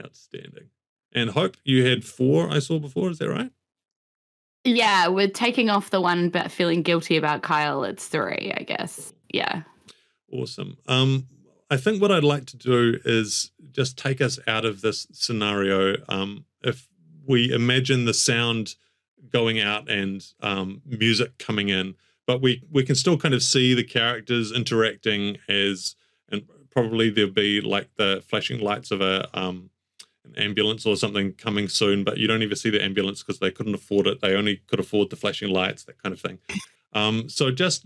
Speaker 1: Outstanding. And Hope, you had 4 I saw before. Is that right?
Speaker 4: Yeah, we're taking off the one but feeling guilty about Kyle. It's 3, I guess. Yeah.
Speaker 1: Awesome. I think what I'd like to do is just take us out of this scenario. If we imagine the sound going out and music coming in, but we can still kind of see the characters interacting and probably there'll be like the flashing lights of an ambulance or something coming soon, but you don't even see the ambulance because they couldn't afford it. They only could afford the flashing lights, that kind of thing. So just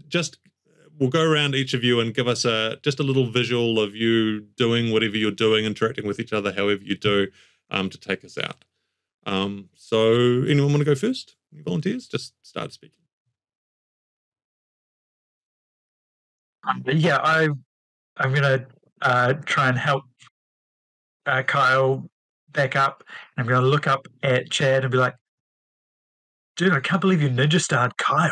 Speaker 1: we'll go around each of you and give us just a little visual of you doing whatever you're doing, interacting with each other, however you do, to take us out. So anyone want to go first? Any volunteers? Just start speaking.
Speaker 2: Yeah, I'm going to try and help Kyle back up. And I'm going to look up at Chad and be like, "Dude, I can't believe you ninja starred Kyle."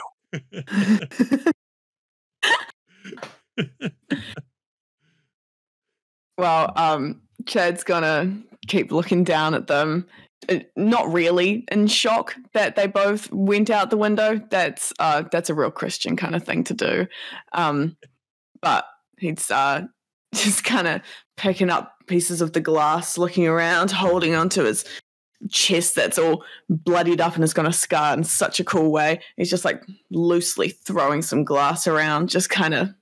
Speaker 5: Well, Chad's gonna keep looking down at them, not really in shock that they both went out the window. That's a real Christian kind of thing to do. But he's just kind of picking up pieces of the glass, looking around, holding onto his chest that's all bloodied up and is going to scar in such a cool way. He's just like loosely throwing some glass around, just kind of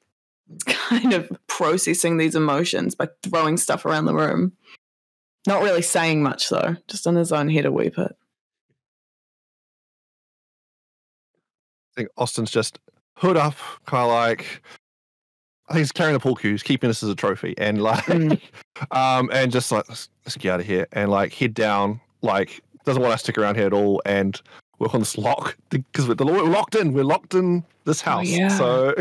Speaker 5: processing these emotions by throwing stuff around the room. Not really saying much though, just in his own head a wee bit.
Speaker 3: I think Austin's just hood up, kind of like, I think he's carrying the pool cues, keeping this as a trophy, and like, and just like, let's get out of here, and like head down, like doesn't want to stick around here at all, and work on this lock because we're locked in. We're locked in this house, so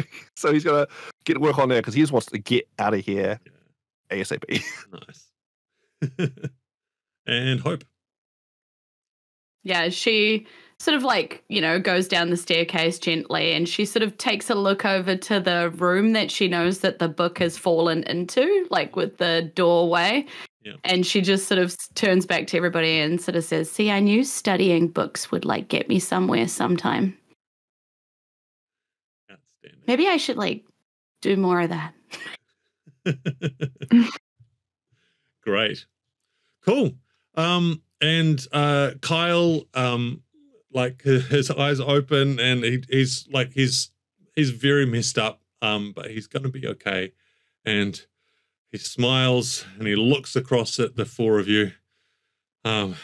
Speaker 3: he's gonna get to work on there because he just wants to get out of here ASAP.
Speaker 1: Nice. And Hope.
Speaker 4: Yeah, she sort of like, goes down the staircase gently and she sort of takes a look over to the room that she knows that the book has fallen into, like with the doorway. Yeah. And she just sort of turns back to everybody and sort of says, "See, I knew studying books would like get me somewhere sometime.
Speaker 1: Outstanding.
Speaker 4: Maybe I should like do more of that."
Speaker 1: Great. Cool. And Kyle, like his eyes open and he's very messed up, but he's going to be okay. And he smiles and he looks across at the 4 of you, and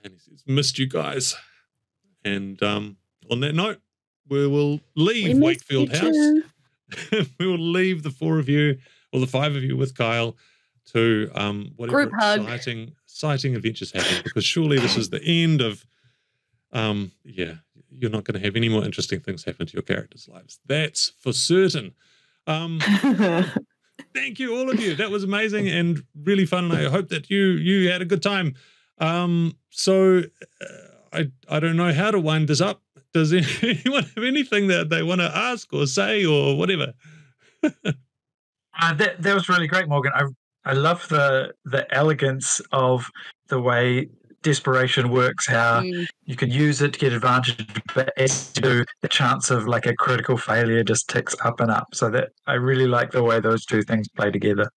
Speaker 1: he says, "Missed you guys." And on that note, we will leave Wakefield House. We will leave the 4 of you, or the 5 of you with Kyle, to whatever exciting adventures happen, because surely this is the end of you're not going to have any more interesting things happen to your characters' lives. That's for certain. Thank you, all of you. That was amazing and really fun, and I hope that you had a good time. So I don't know how to wind this up. Does anyone have anything that they want to ask or say or whatever?
Speaker 2: That was really great, Morgan. I love the elegance of the way desperation works, how you can use it to get advantage, but as you do, the chance of like a critical failure just ticks up and up. So that I really like the way those two things play together.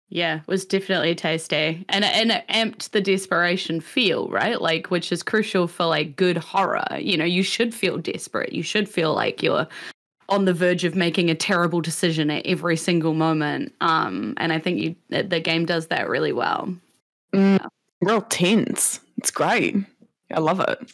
Speaker 4: Yeah, it was definitely tasty. And it amped the desperation feel, right? Like, which is crucial for like good horror. You know, you should feel desperate. You should feel like you're on the verge of making a terrible decision at every single moment. And I think the game does that really well.
Speaker 5: Real tense. It's great. I love it.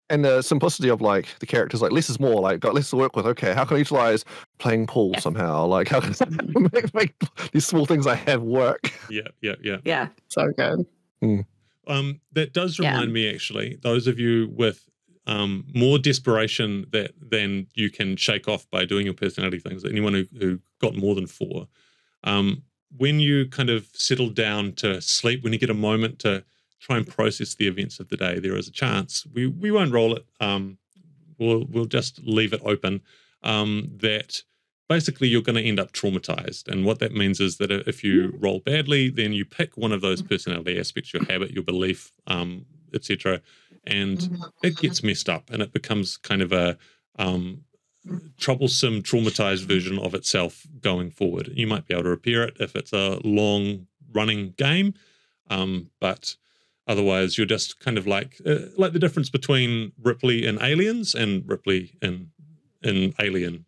Speaker 3: And the simplicity of like the characters, like less is more. Like got less to work with. Okay, how can I utilize playing pool somehow? Like how can I make these small things I have work?
Speaker 4: Yeah.
Speaker 5: So good.
Speaker 1: That does remind me, actually, those of you with more desperation than you can shake off by doing your personality things. Anyone who got more than 4, when you kind of settle down to sleep, when you get a moment to try and process the events of the day, there is a chance we won't roll it. We'll just leave it open. That basically you're going to end up traumatized, and what that means is that if you roll badly, then you pick one of those personality aspects, your habit, your belief, etc., and it gets messed up, and it becomes kind of a troublesome, traumatized version of itself going forward. You might be able to repair it if it's a long-running game, but otherwise, you're just kind of like the difference between Ripley in Aliens and Ripley in Alien.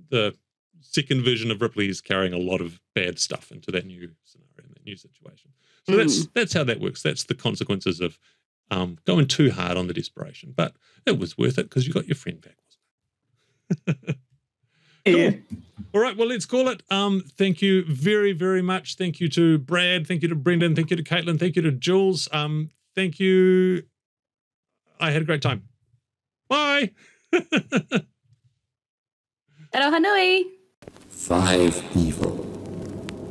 Speaker 1: The second version of Ripley is carrying a lot of bad stuff into that new scenario, that new situation. So that's how that works. That's the consequences of going too hard on the desperation. But it was worth it because you got your friend back, wasn't it?
Speaker 5: Yeah.
Speaker 1: All right, well, let's call it. Thank you very, very much. Thank you to Brad. Thank you to Brendon. Thank you to Caitlin. Thank you to Julz. Thank you. I had a great time. Bye.
Speaker 4: Aloha nui.
Speaker 6: FiveEvil.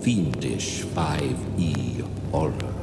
Speaker 6: Fiendish 5e horror.